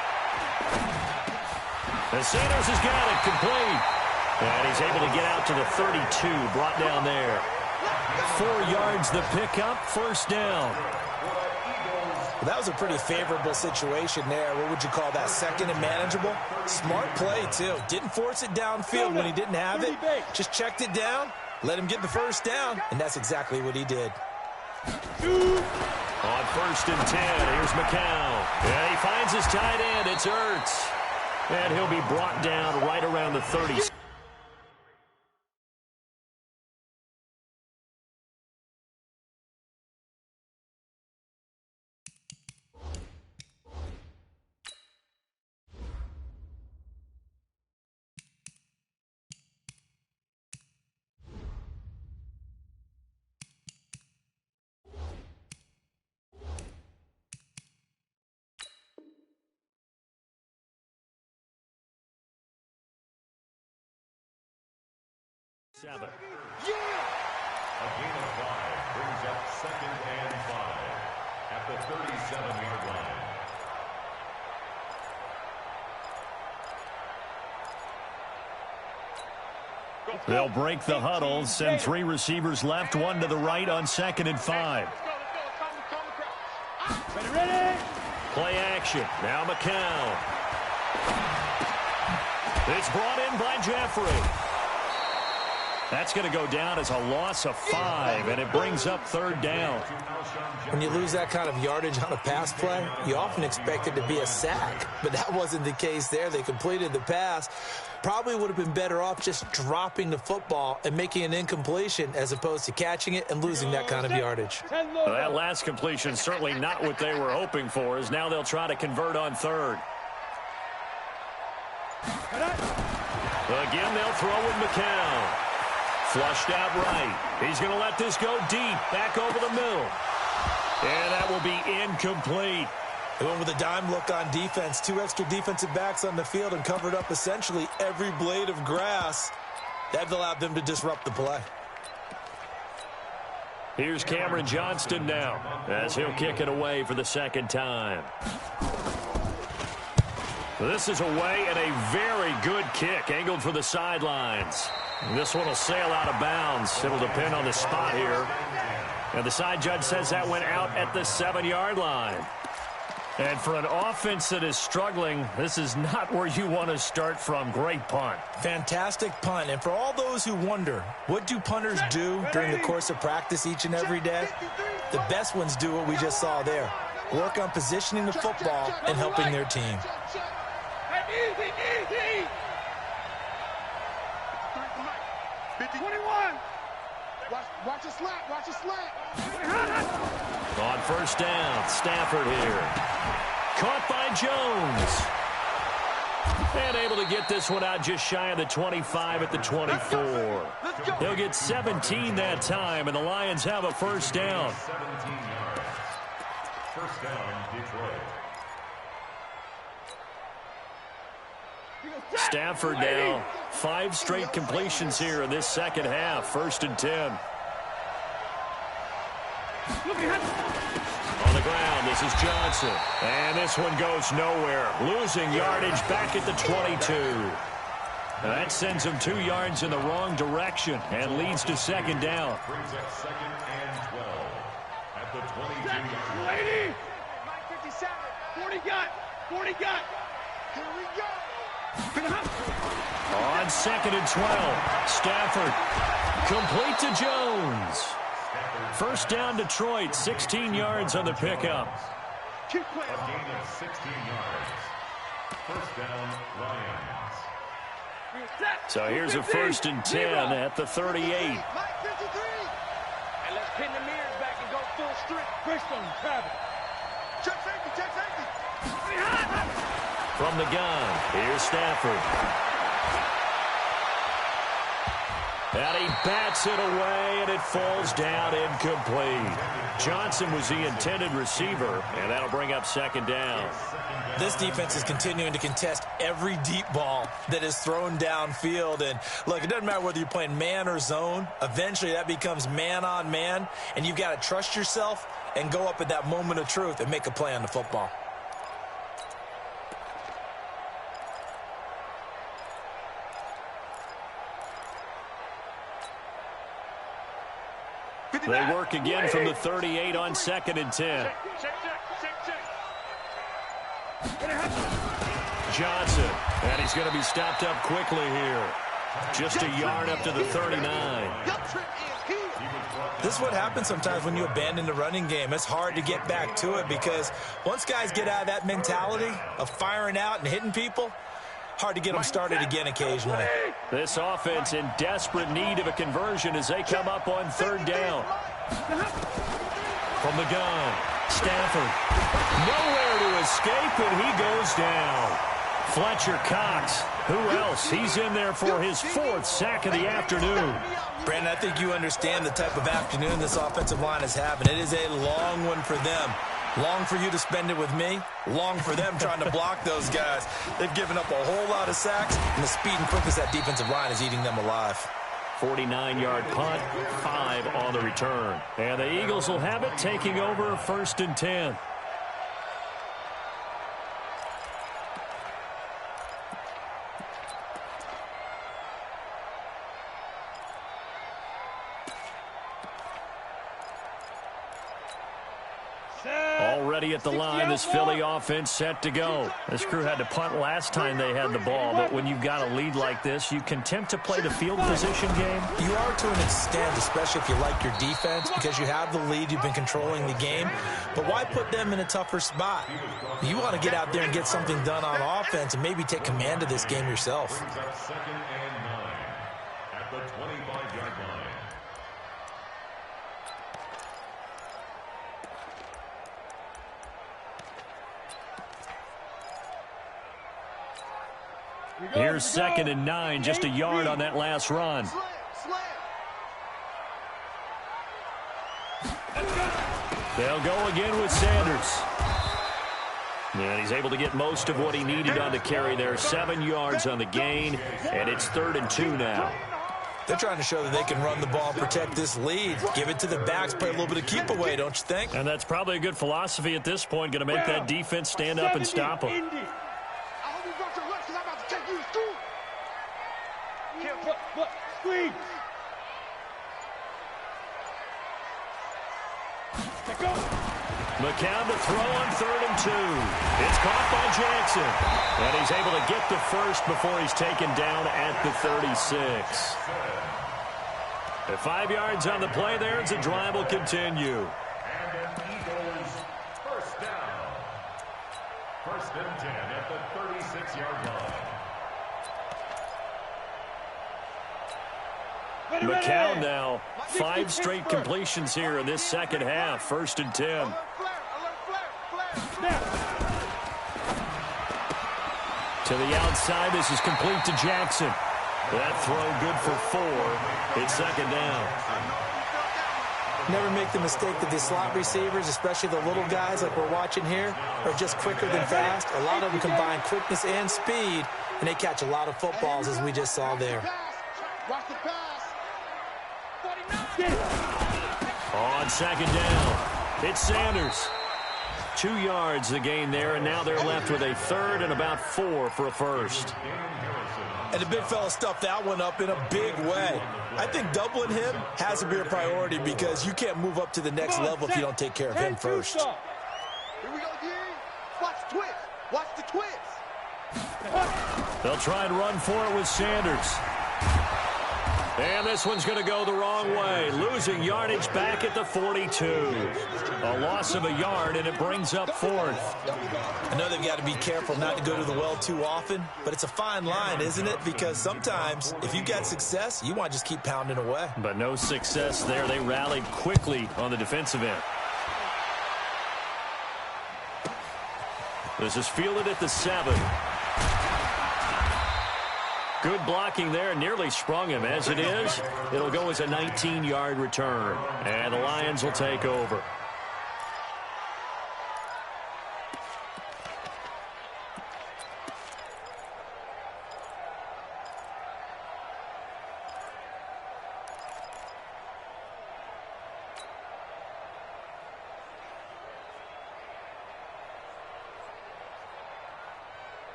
Santos has got it complete. And he's able to get out to the 32, brought down there. 4 yards the pickup, 1st down. Well, that was a pretty favorable situation there. What would you call that, 2nd and manageable? Smart play, too. Didn't force it downfield when he didn't have it. Just checked it down, let him get the 1st down, and that's exactly what he did. On 1st and 10, here's McCown. And he finds his tight end. It's Ertz. And he'll be brought down right around the 30. A gain of 5 brings up 2nd and 5 at the 37-yard line. They'll break the huddle, send 3 receivers left, 1 to the right on 2nd and 5. Ready? Play action. Now McCown. It's brought in by Jeffrey. That's going to go down as a loss of 5, and it brings up 3rd down. When you lose that kind of yardage on a pass play, you often expect it to be a sack, but that wasn't the case there. They completed the pass. Probably would have been better off just dropping the football and making an incompletion as opposed to catching it and losing that kind of yardage. Well, that last completion certainly not what they were hoping for, as now they'll try to convert on 3rd. Again, they'll throw with McCown. Flushed out right. He's going to let this go deep, back over the middle. And that will be incomplete. They went with a dime look on defense. 2 extra defensive backs on the field and covered up essentially every blade of grass. That allowed them to disrupt the play. Here's Cameron Johnston now as he'll kick it away for the second time. This is away and a very good kick angled for the sidelines. This one will sail out of bounds. It'll depend on the spot here. And the side judge says that went out at the 7-yard line. And for an offense that is struggling, this is not where you want to start from. Great punt. Fantastic punt. And for all those who wonder, what do punters do during the course of practice each and every day? The best ones do what we just saw there. Work on positioning the football and helping their team. Easy, easy. 21. Watch a slant. Watch a slant. On first down, Stafford here. Caught by Jones. And able to get this one out just shy of the 25 at the 24. He'll get 17 that time, and the Lions have a first down. 17 yards. First down, Detroit. Stafford now, 5 straight completions here in this second half. First and 10. On the ground, this is Johnson. And this one goes nowhere. Losing yardage back at the 22. That sends him 2 yards in the wrong direction and leads to second down. Brings up second and 12 at the 22-yard line. 57. 40 got. 40 got. Here we go. On second and 12, Stafford complete to Jones. First down Detroit, 16 yards on the pickup. A gain of 16 yards. First down, Lions. So here's a first and 10 at the 38. Mike 53. And let's pin the mirrors back and go full strength. Bristol, Travis. Check safety. Check safety. From the gun, here's Stafford. And he bats it away, and it falls down incomplete. Johnson was the intended receiver, and that'll bring up second down. This defense is continuing to contest every deep ball that is thrown downfield. And, look, it doesn't matter whether you're playing man or zone. Eventually, that becomes man on man, and you've got to trust yourself and go up at that moment of truth and make a play on the football. They work again from the 38 on second and 10. Johnson, and he's going to be stopped up quickly here. Just a yard up to the 39. This is what happens sometimes when you abandon the running game. It's hard to get back to it because once guys get out of that mentality of firing out and hitting people, hard to get them started again occasionally. This offense in desperate need of a conversion as they come up on third down. From the gun, Stafford. Nowhere to escape, and he goes down. Fletcher Cox. Who else? He's in there for his 4th sack of the afternoon. Brandon, I think you understand the type of afternoon this offensive line is having. It is a long one for them. Long for you to spend it with me. Long for them trying to block those guys. They've given up a whole lot of sacks, and the speed and quickness that defensive line is eating them alive. 49-yard punt, 5 on the return. And the Eagles will have it, taking over first and 10. Already at the line, this Philly offense set to go. This crew had to punt last time they had the ball, but when you've got a lead like this, you content to play the field position game? You are to an extent, especially if you like your defense, because you have the lead, you've been controlling the game. But why put them in a tougher spot? You want to get out there and get something done on offense and maybe take command of this game yourself. Second and 9 at the 25-yard line. Here's second and 9, just a yard on that last run. They'll go again with Sanders. And he's able to get most of what he needed on the carry there. 7 yards on the gain, and it's 3rd and 2 now. They're trying to show that they can run the ball and protect this lead. Give it to the backs, play a little bit of keep away, don't you think? And that's probably a good philosophy at this point, going to make that defense stand up and stop them. I hope you brought your lunch because I'm about to take you to school. Look, squeeze. Let go. McCown to throw on 3rd and 2. It's caught by Jackson. And he's able to get the first before he's taken down at the 36. At 5 yards on the play there, as the drive will continue. And an Eagles first down. 1st and 10 at the 36-yard line. McCown now 5 straight completions here in this second half. 1st and 10. To the outside, this is complete to Jackson. That throw good for 4. It's 2nd down. Never make the mistake that the slot receivers, especially the little guys like we're watching here, are just quicker than fast. A lot of them combine quickness and speed, and they catch a lot of footballs, as we just saw there. Watch the pass. On 2nd down, it's Sanders. 2 yards the gain there, and now they're left with a 3rd and about 4 for a first. And the big fella stuffed that one up in a big way. I think doubling him has to be a priority because you can't move up to the next level if you don't take care of him first. Here we go, D. Watch the twist. Watch the twist. They'll try and run for it with Sanders. And this one's going to go the wrong way, losing yardage back at the 42. A loss of a yard, and it brings up 4th. I know they've got to be careful not to go to the well too often, but it's a fine line, isn't it? Because sometimes, if you got success, you want to just keep pounding away. But no success there. They rallied quickly on the defensive end. This is fielded at the 7. Good blocking there, nearly sprung him. As it is, it'll go as a 19-yard return. And the Lions will take over.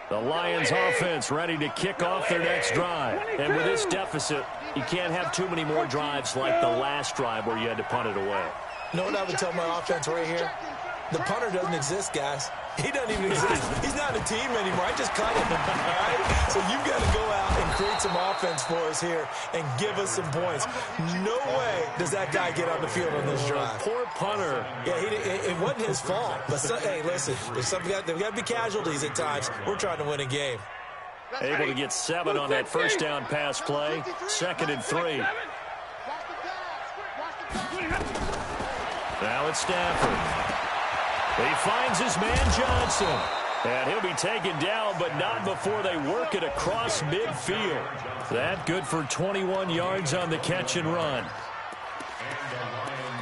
The Lions offense ready to kick off their next drive. And with this deficit, you can't have too many more drives like the last drive where you had to punt it away. You know what I would tell my offense right here? The punter doesn't exist, guys. He doesn't even exist. He's not a team anymore. I just cut him, all right? So you've got to go out and create some offense for us here and give us some points. No way does that guy get on the field on this drive. Poor punter. Yeah, it wasn't his fault. But, hey, listen, there's got to be casualties at times. We're trying to win a game. Able to get 7 on that first down pass play. 2nd and 3. Now it's Stafford. He finds his man Johnson. And he'll be taken down, but not before they work it across midfield. That good for 21 yards on the catch and run.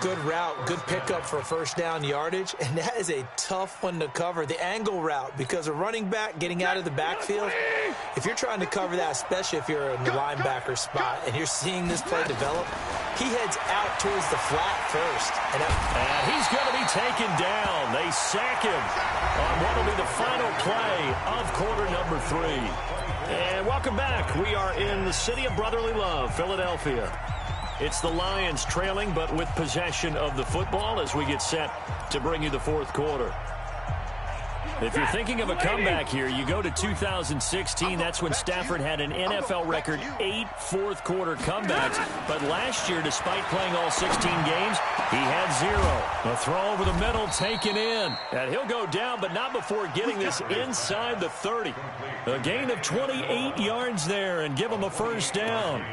Good route, good pickup for first down yardage, and that is a tough one to cover, the angle route, because a running back getting out of the backfield, if you're trying to cover that, especially if you're in the linebacker spot and you're seeing this play develop, he heads out towards the flat first. And he's going to be taken down. They sack him on what will be the final play of quarter number 3. And welcome back. We are in the city of brotherly love, Philadelphia. It's the Lions trailing, but with possession of the football as we get set to bring you the fourth quarter. If you're thinking of a comeback here, you go to 2016. That's when Stafford had an NFL record 8 fourth-quarter comebacks. But last year, despite playing all 16 games, he had 0. A throw over the middle taken in. And he'll go down, but not before getting this inside the 30. A gain of 28 yards there and give him a first down.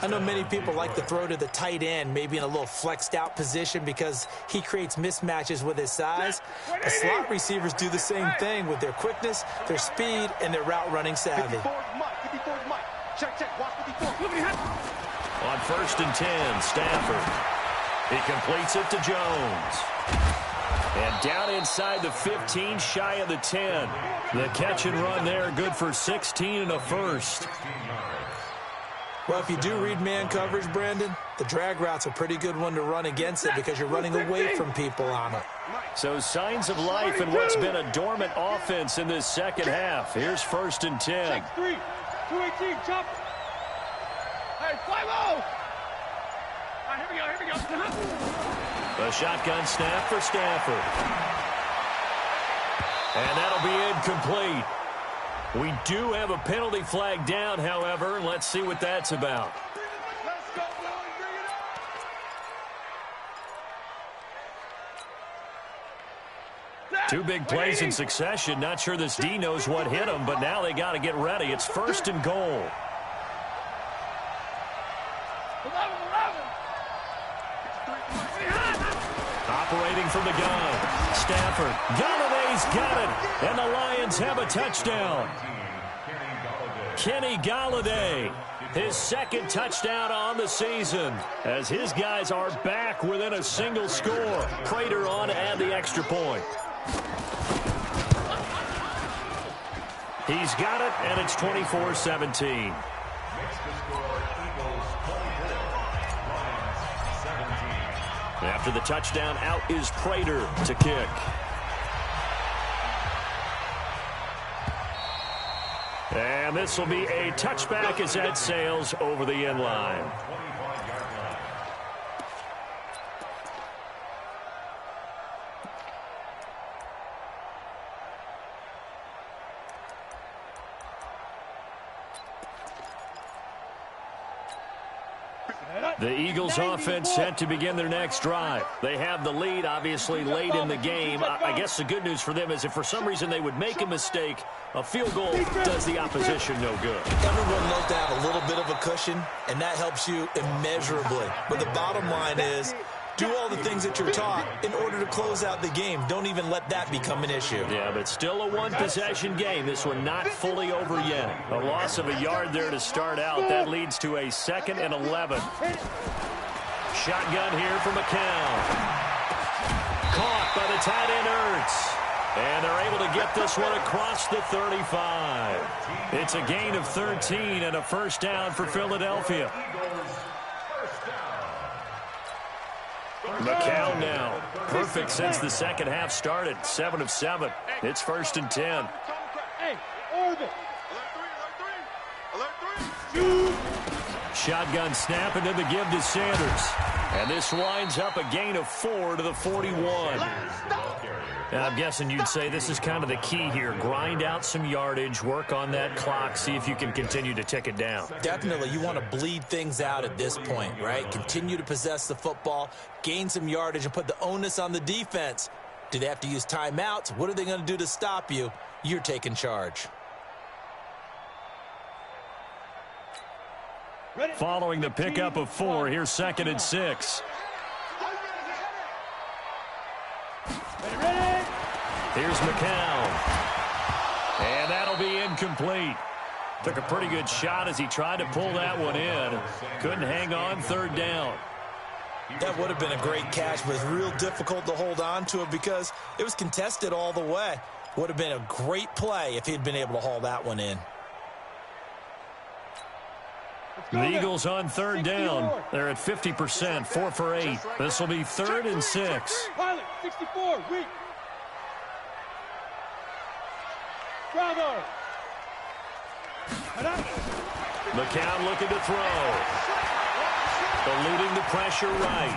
I know many people like to throw to the tight end, maybe in a little flexed out position because he creates mismatches with his size. The slot receivers do the same thing with their quickness, their speed, and their route running savvy. On 1st and 10, Stafford. He completes it to Jones. And down inside the 15, shy of the 10. The catch and run there, good for 16 and a first. Well, if you do read man coverage, Brandon, the drag route's a pretty good one to run against it because you're running away from people on it. So signs of life in what's been a dormant offense in this second half. Here's 1st and 10. 6-3, 218, chop. Hey, 5-0. All right, here we go. A shotgun snap for Stafford. And that'll be incomplete. We do have a penalty flag down, however. Let's see what that's about. Let's go, boys. Bring it up. Two big plays in succession. Not sure this D knows what hit him, but now they got to get ready. It's 1st and goal. 11. Operating from the gun. Stafford. Galladay's got it. And the Lions have a touchdown. Kenny Galladay, his 2nd touchdown on the season, as his guys are back within a single score. Prater on to add the extra point. He's got it, and it's 24-17. After the touchdown, out is Prater to kick. And this will be a touchback as that sails over the end line. The Eagles offense set to begin their next drive. They have the lead, obviously, late in the game. I guess the good news for them is if for some reason they would make a mistake, a field goal does the opposition no good. Everyone loves to have a little bit of a cushion, and that helps you immeasurably. But the bottom line is, do all the things that you're taught in order to close out the game. Don't even let that become an issue. Yeah, but still a one-possession game. This one not fully over yet. A loss of a yard there to start out. That leads to a 2nd and 11. Shotgun here for McCown. Caught by the tight end Ertz. And they're able to get this one across the 35. It's a gain of 13 and a 1st down for Philadelphia. McCown now. Perfect since the second half started. 7 of 7. It's 1st and 10. Hey, orbit. Alert 3. Shotgun snap and then the give to Sanders. And this winds up a gain of 4 to the 41. Now, I'm guessing you'd say this is kind of the key here. Grind out some yardage, work on that clock, see if you can continue to tick it down. Definitely, you want to bleed things out at this point, right? Continue to possess the football, gain some yardage, and put the onus on the defense. Do they have to use timeouts? What are they going to do to stop you? You're taking charge. Following the pickup of 4, here's 2nd and 6. Here's McCown. And that'll be incomplete. Took a pretty good shot as he tried to pull that one in. Couldn't hang on, 3rd down. That would have been a great catch, but it's real difficult to hold on to it because it was contested all the way. Would have been a great play if he'd been able to haul that one in. The Eagles on 3rd down. They're at 50%, 4 for 8. This will be 3rd and 6. Pilot, 64, weak. Bravo. McCown looking to throw. Eluding the pressure right.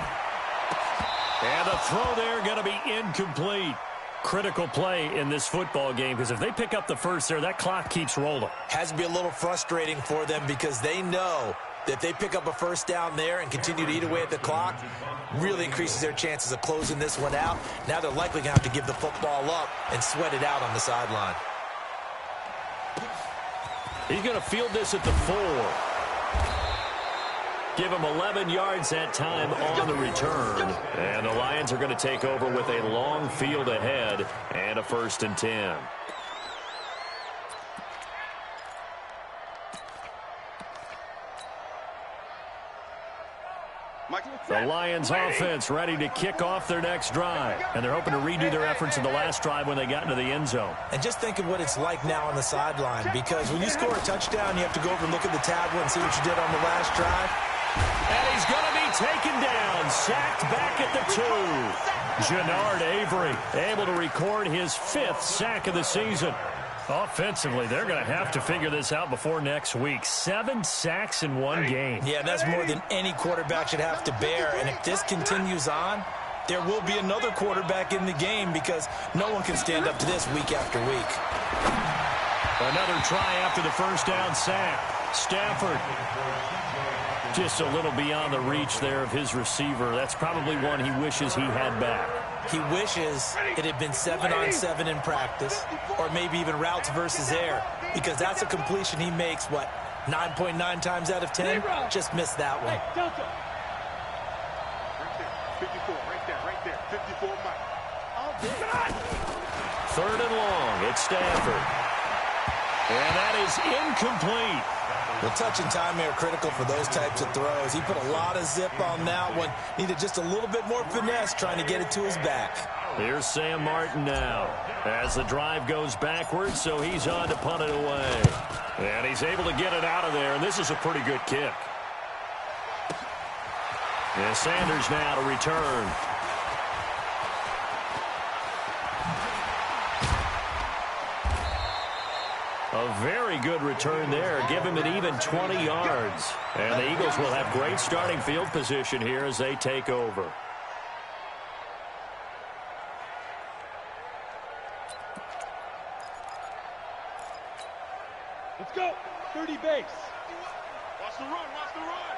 And the throw there going to be incomplete. Critical play in this football game because if they pick up the first there, that clock keeps rolling. Has to be a little frustrating for them because they know that if they pick up a 1st down there and continue to eat away at the clock, really increases their chances of closing this one out. Now they're likely going to have to give the football up and sweat it out on the sideline. He's going to field this at the 4. Give him 11 yards that time on the return. And the Lions are going to take over with a long field ahead and a 1st and 10. The Lions offense ready to kick off their next drive. And they're hoping to redo their efforts in the last drive when they got into the end zone. And just think of what it's like now on the sideline, because when you score a touchdown, you have to go over and look at the tablet and see what you did on the last drive. And he's going to be taken down, sacked back at the 2. Jannard Avery able to record his 5th sack of the season. Offensively, they're going to have to figure this out before next week. 7 sacks in one game. Yeah, that's more than any quarterback should have to bear. And if this continues on, there will be another quarterback in the game, because no one can stand up to this week after week. Another try after the first down sack. Stafford just a little beyond the reach there of his receiver. That's probably one he wishes he had back. He wishes it had been 7-on-7 in practice, or maybe even routes versus air, because that's a completion he makes, 9.9 times out of 10? Just missed that one. Hey, Delta. Right there, 54, Mike. Third and long, it's Stafford. And that is incomplete. The touch and time are critical for those types of throws. He put a lot of zip on that one. Needed just a little bit more finesse trying to get it to his back. Here's Sam Martin now as the drive goes backwards, so he's on to punt it away. And he's able to get it out of there, and this is a pretty good kick. And Sanders now to return. A very good return there. Give him an even 20 yards. And the Eagles will have great starting field position here as they take over. Let's go. 30 base. Watch the run, watch the run.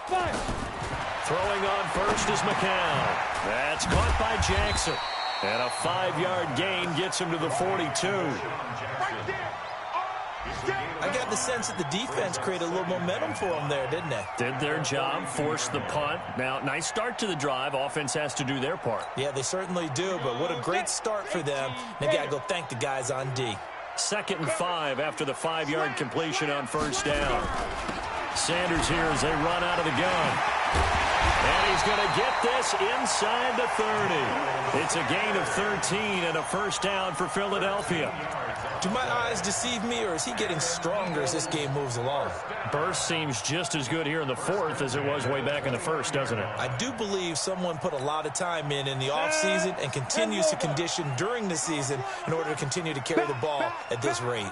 Fire. Throwing on first is McCown. That's caught by Jackson. And a 5-yard gain gets him to the 42. Right there. I got the sense that the defense created a little momentum for him there, didn't they? Did their job, forced the punt. Now, nice start to the drive. Offense has to do their part. Yeah, they certainly do, but what a great start for them. They got to go thank the guys on D. 2nd and 5 after the 5-yard completion on first down. Sanders here as they run out of the gun. And he's going to get this inside the 30. It's a gain of 13 and a first down for Philadelphia. Do my eyes deceive me, or is he getting stronger as this game moves along? Burst seems just as good here in the 4th as it was way back in the 1st, doesn't it? I do believe someone put a lot of time in the offseason and continues to condition during the season in order to continue to carry the ball at this rate.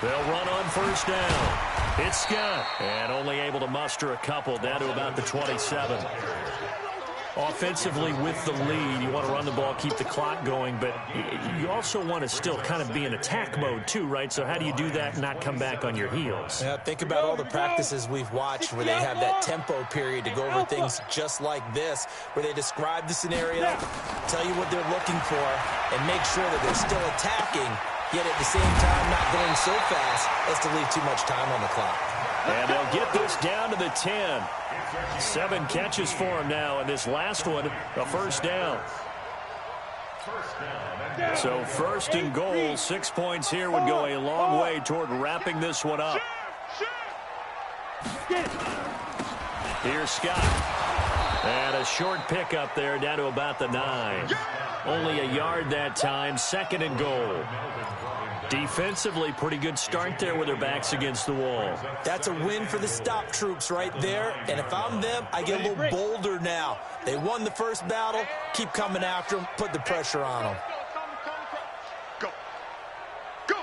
They'll run on first down. It's Scott, and only able to muster a couple down to about the 27. Offensively with the lead, you want to run the ball, keep the clock going, but you also want to still kind of be in attack mode too, right? So how do you do that and not come back on your heels? Yeah, think about all the practices we've watched where they have that tempo period to go over things just like this, where they describe the scenario, tell you what they're looking for, and make sure that they're still attacking, yet at the same time not going so fast as to leave too much time on the clock. And they'll get this down to the 10. 7 catches for him now, and this last one, a first down. So 1st and goal, 6 points here would go a long way toward wrapping this one up. Here's Scott. And a short pickup there down to about the 9. Only a yard that time, 2nd and goal. Defensively, pretty good start there with their backs against the wall. That's a win for the stop troops right there. And if I'm them, I get a little bolder now. They won the first battle. Keep coming after them. Put the pressure on them. Go. Go.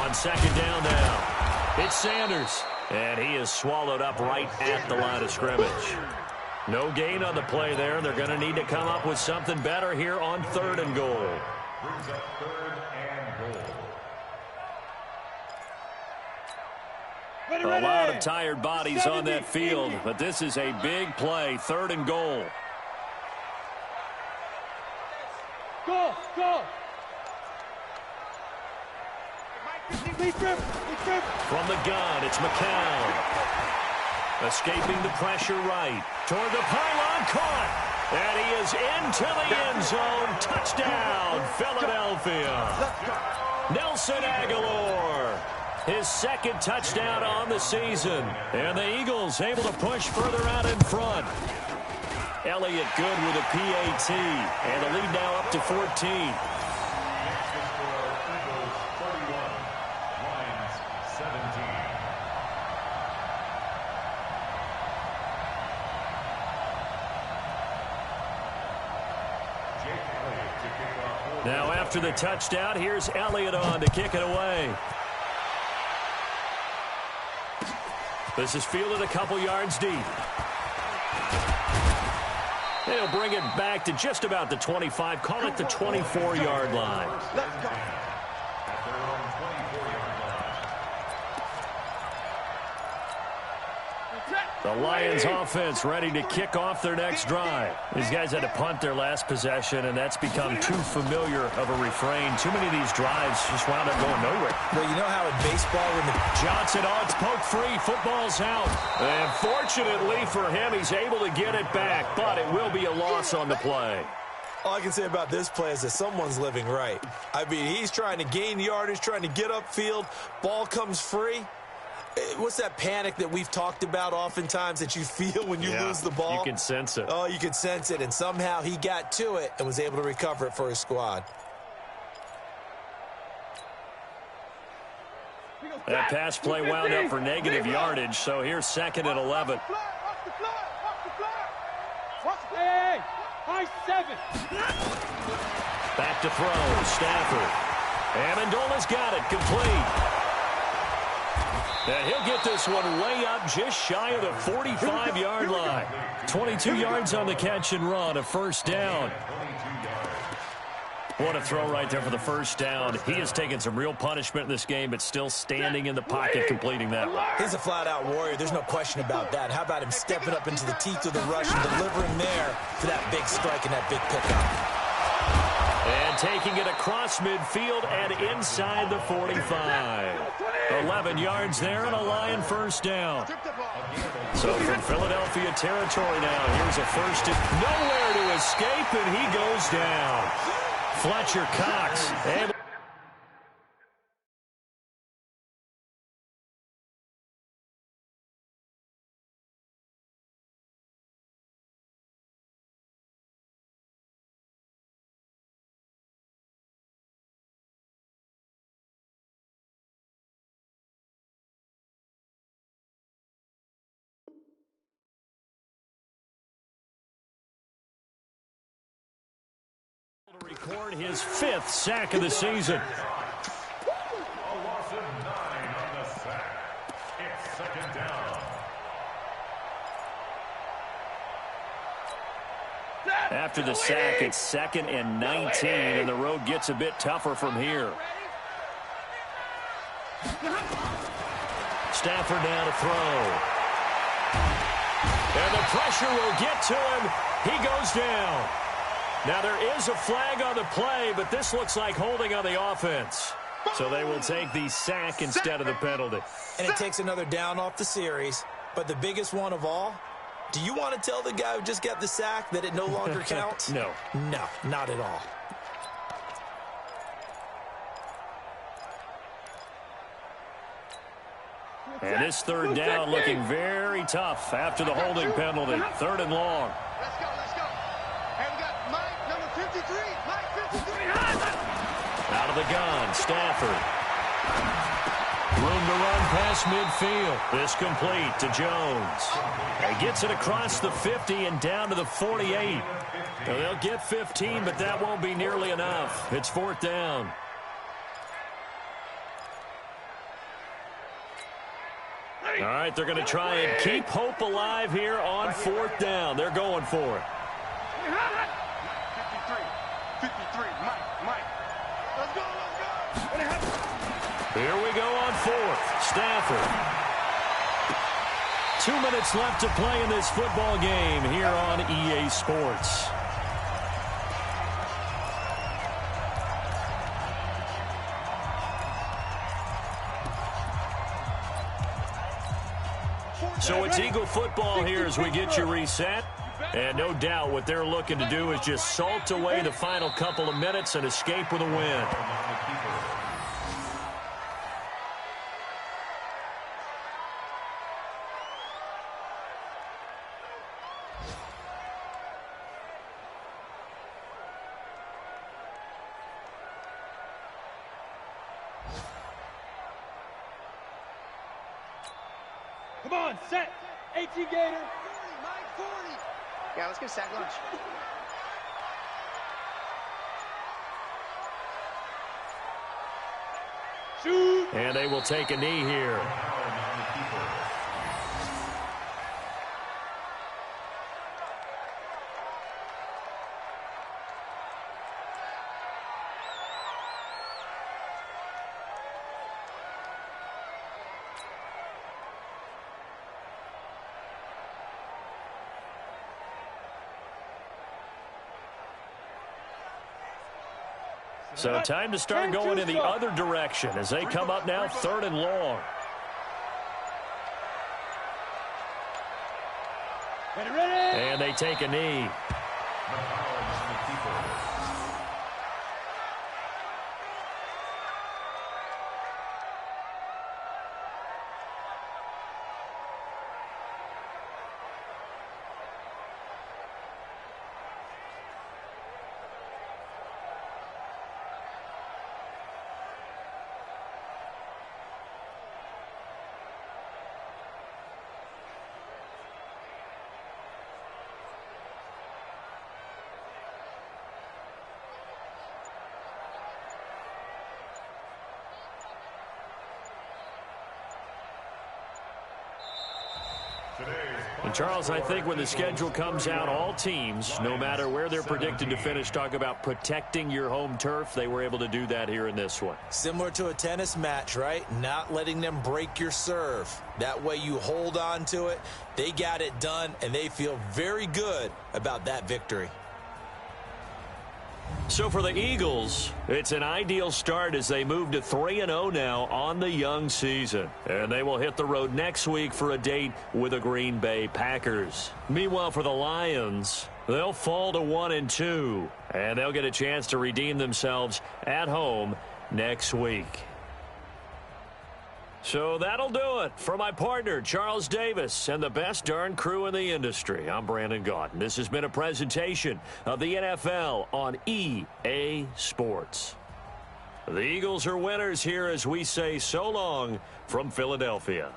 On 2nd down now, it's Sanders. And he is swallowed up right at the line of scrimmage. No gain on the play there. They're going to need to come up with something better here on 3rd and goal. Brings up 3rd and goal. A lot of tired bodies on that field, but this is a big play, 3rd and goal. Go, go. From the gun, it's McCown. Escaping the pressure right. Toward the pylon, caught. And he is into the end zone. Touchdown, Philadelphia. Nelson Aguilar, his second touchdown on the season. And the Eagles able to push further out in front. Elliott good with a PAT. And the lead now up to 14. Now after the touchdown, here's Elliott on to kick it away. This is fielded a couple yards deep. They'll bring it back to just about the 25, call it the 24-yard line. Let's go. At their own 24-yard line. The Lions offense ready to kick off their next drive. These guys had to punt their last possession, and that's become too familiar of a refrain. Too many of these drives just wound up going nowhere. Well, you know how in baseball when the Johnson, it's poked free. Football's out. And fortunately for him, he's able to get it back, but it will be a loss on the play. all I can say about this play is that someone's living right. I mean, he's trying to gain yardage, trying to get upfield. Ball comes free. What's that panic that we've talked about oftentimes that you feel when you lose the ball? You can sense it. Oh, you can sense it. And somehow he got to it and was able to recover it for his squad. That pass play wound up for negative yardage, so here's 2nd and 11. Hey, high 7. Back to throw, Stafford. Amendola's got it, complete. And he'll get this one way up just shy of the 45-yard line. 22 yards on the catch and run, a first down. What a throw right there for the first down. He has taken some real punishment in this game, but still standing in the pocket, completing that one. He's a flat-out warrior. There's no question about that. How about him stepping up into the teeth of the rush and delivering there for that big strike and that big pickup. And taking it across midfield and inside the 45. 11 yards there and a Lion first down. So from Philadelphia territory now, here's a first and nowhere to escape, and he goes down. Fletcher Cox able. To record his 5th sack of the season. A loss of 9 on the sack. It's 2nd down. After the sack, it's 2nd and 19, and the road gets a bit tougher from here. Stafford now to throw. And the pressure will get to him. He goes down. Now, there is a flag on the play, but this looks like holding on the offense. So they will take the sack instead of the penalty. And it takes another down off the series. But the biggest one of all, do you want to tell the guy who just got the sack that it no longer counts? No. No, not at all. And this 3rd down looking very tough after the holding penalty. 3rd and long. Let's go, let's go. Hey, we got Mike, number 53. Mike, 53. Out of the gun, Stafford. Room to run past midfield. This complete to Jones. He gets it across the 50 and down to the 48. Now they'll get 15, but that won't be nearly enough. It's 4th down. All right, they're going to try and keep hope alive here on 4th down. They're going for it. 53, Mike. Let's go, let's go. Here we go on 4th. Stafford. 2 minutes left to play in this football game here on EA Sports. So it's Eagle football here as we get you reset. And no doubt what they're looking to do is just salt away the final couple of minutes and escape with a win. Come on, set. 18 Gator. 40, Mike, 40. Yeah, let's get a sack lunch. Shoot. And they will take a knee here. So time to start going in the other direction as they come up now 3rd and long. Ready. And they take a knee. And Charles, I think when the schedule comes out, all teams, no matter where they're predicted to finish, talk about protecting your home turf. They were able to do that here in this one. Similar to a tennis match, right? Not letting them break your serve. That way you hold on to it. They got it done, and they feel very good about that victory. So for the Eagles, it's an ideal start as they move to 3-0 now on the young season. And they will hit the road next week for a date with the Green Bay Packers. Meanwhile, for the Lions, they'll fall to 1-2, and they'll get a chance to redeem themselves at home next week. So that'll do it for my partner, Charles Davis, and the best darn crew in the industry. I'm Brandon Gaudin. This has been a presentation of the NFL on EA Sports. The Eagles are winners here as we say so long from Philadelphia.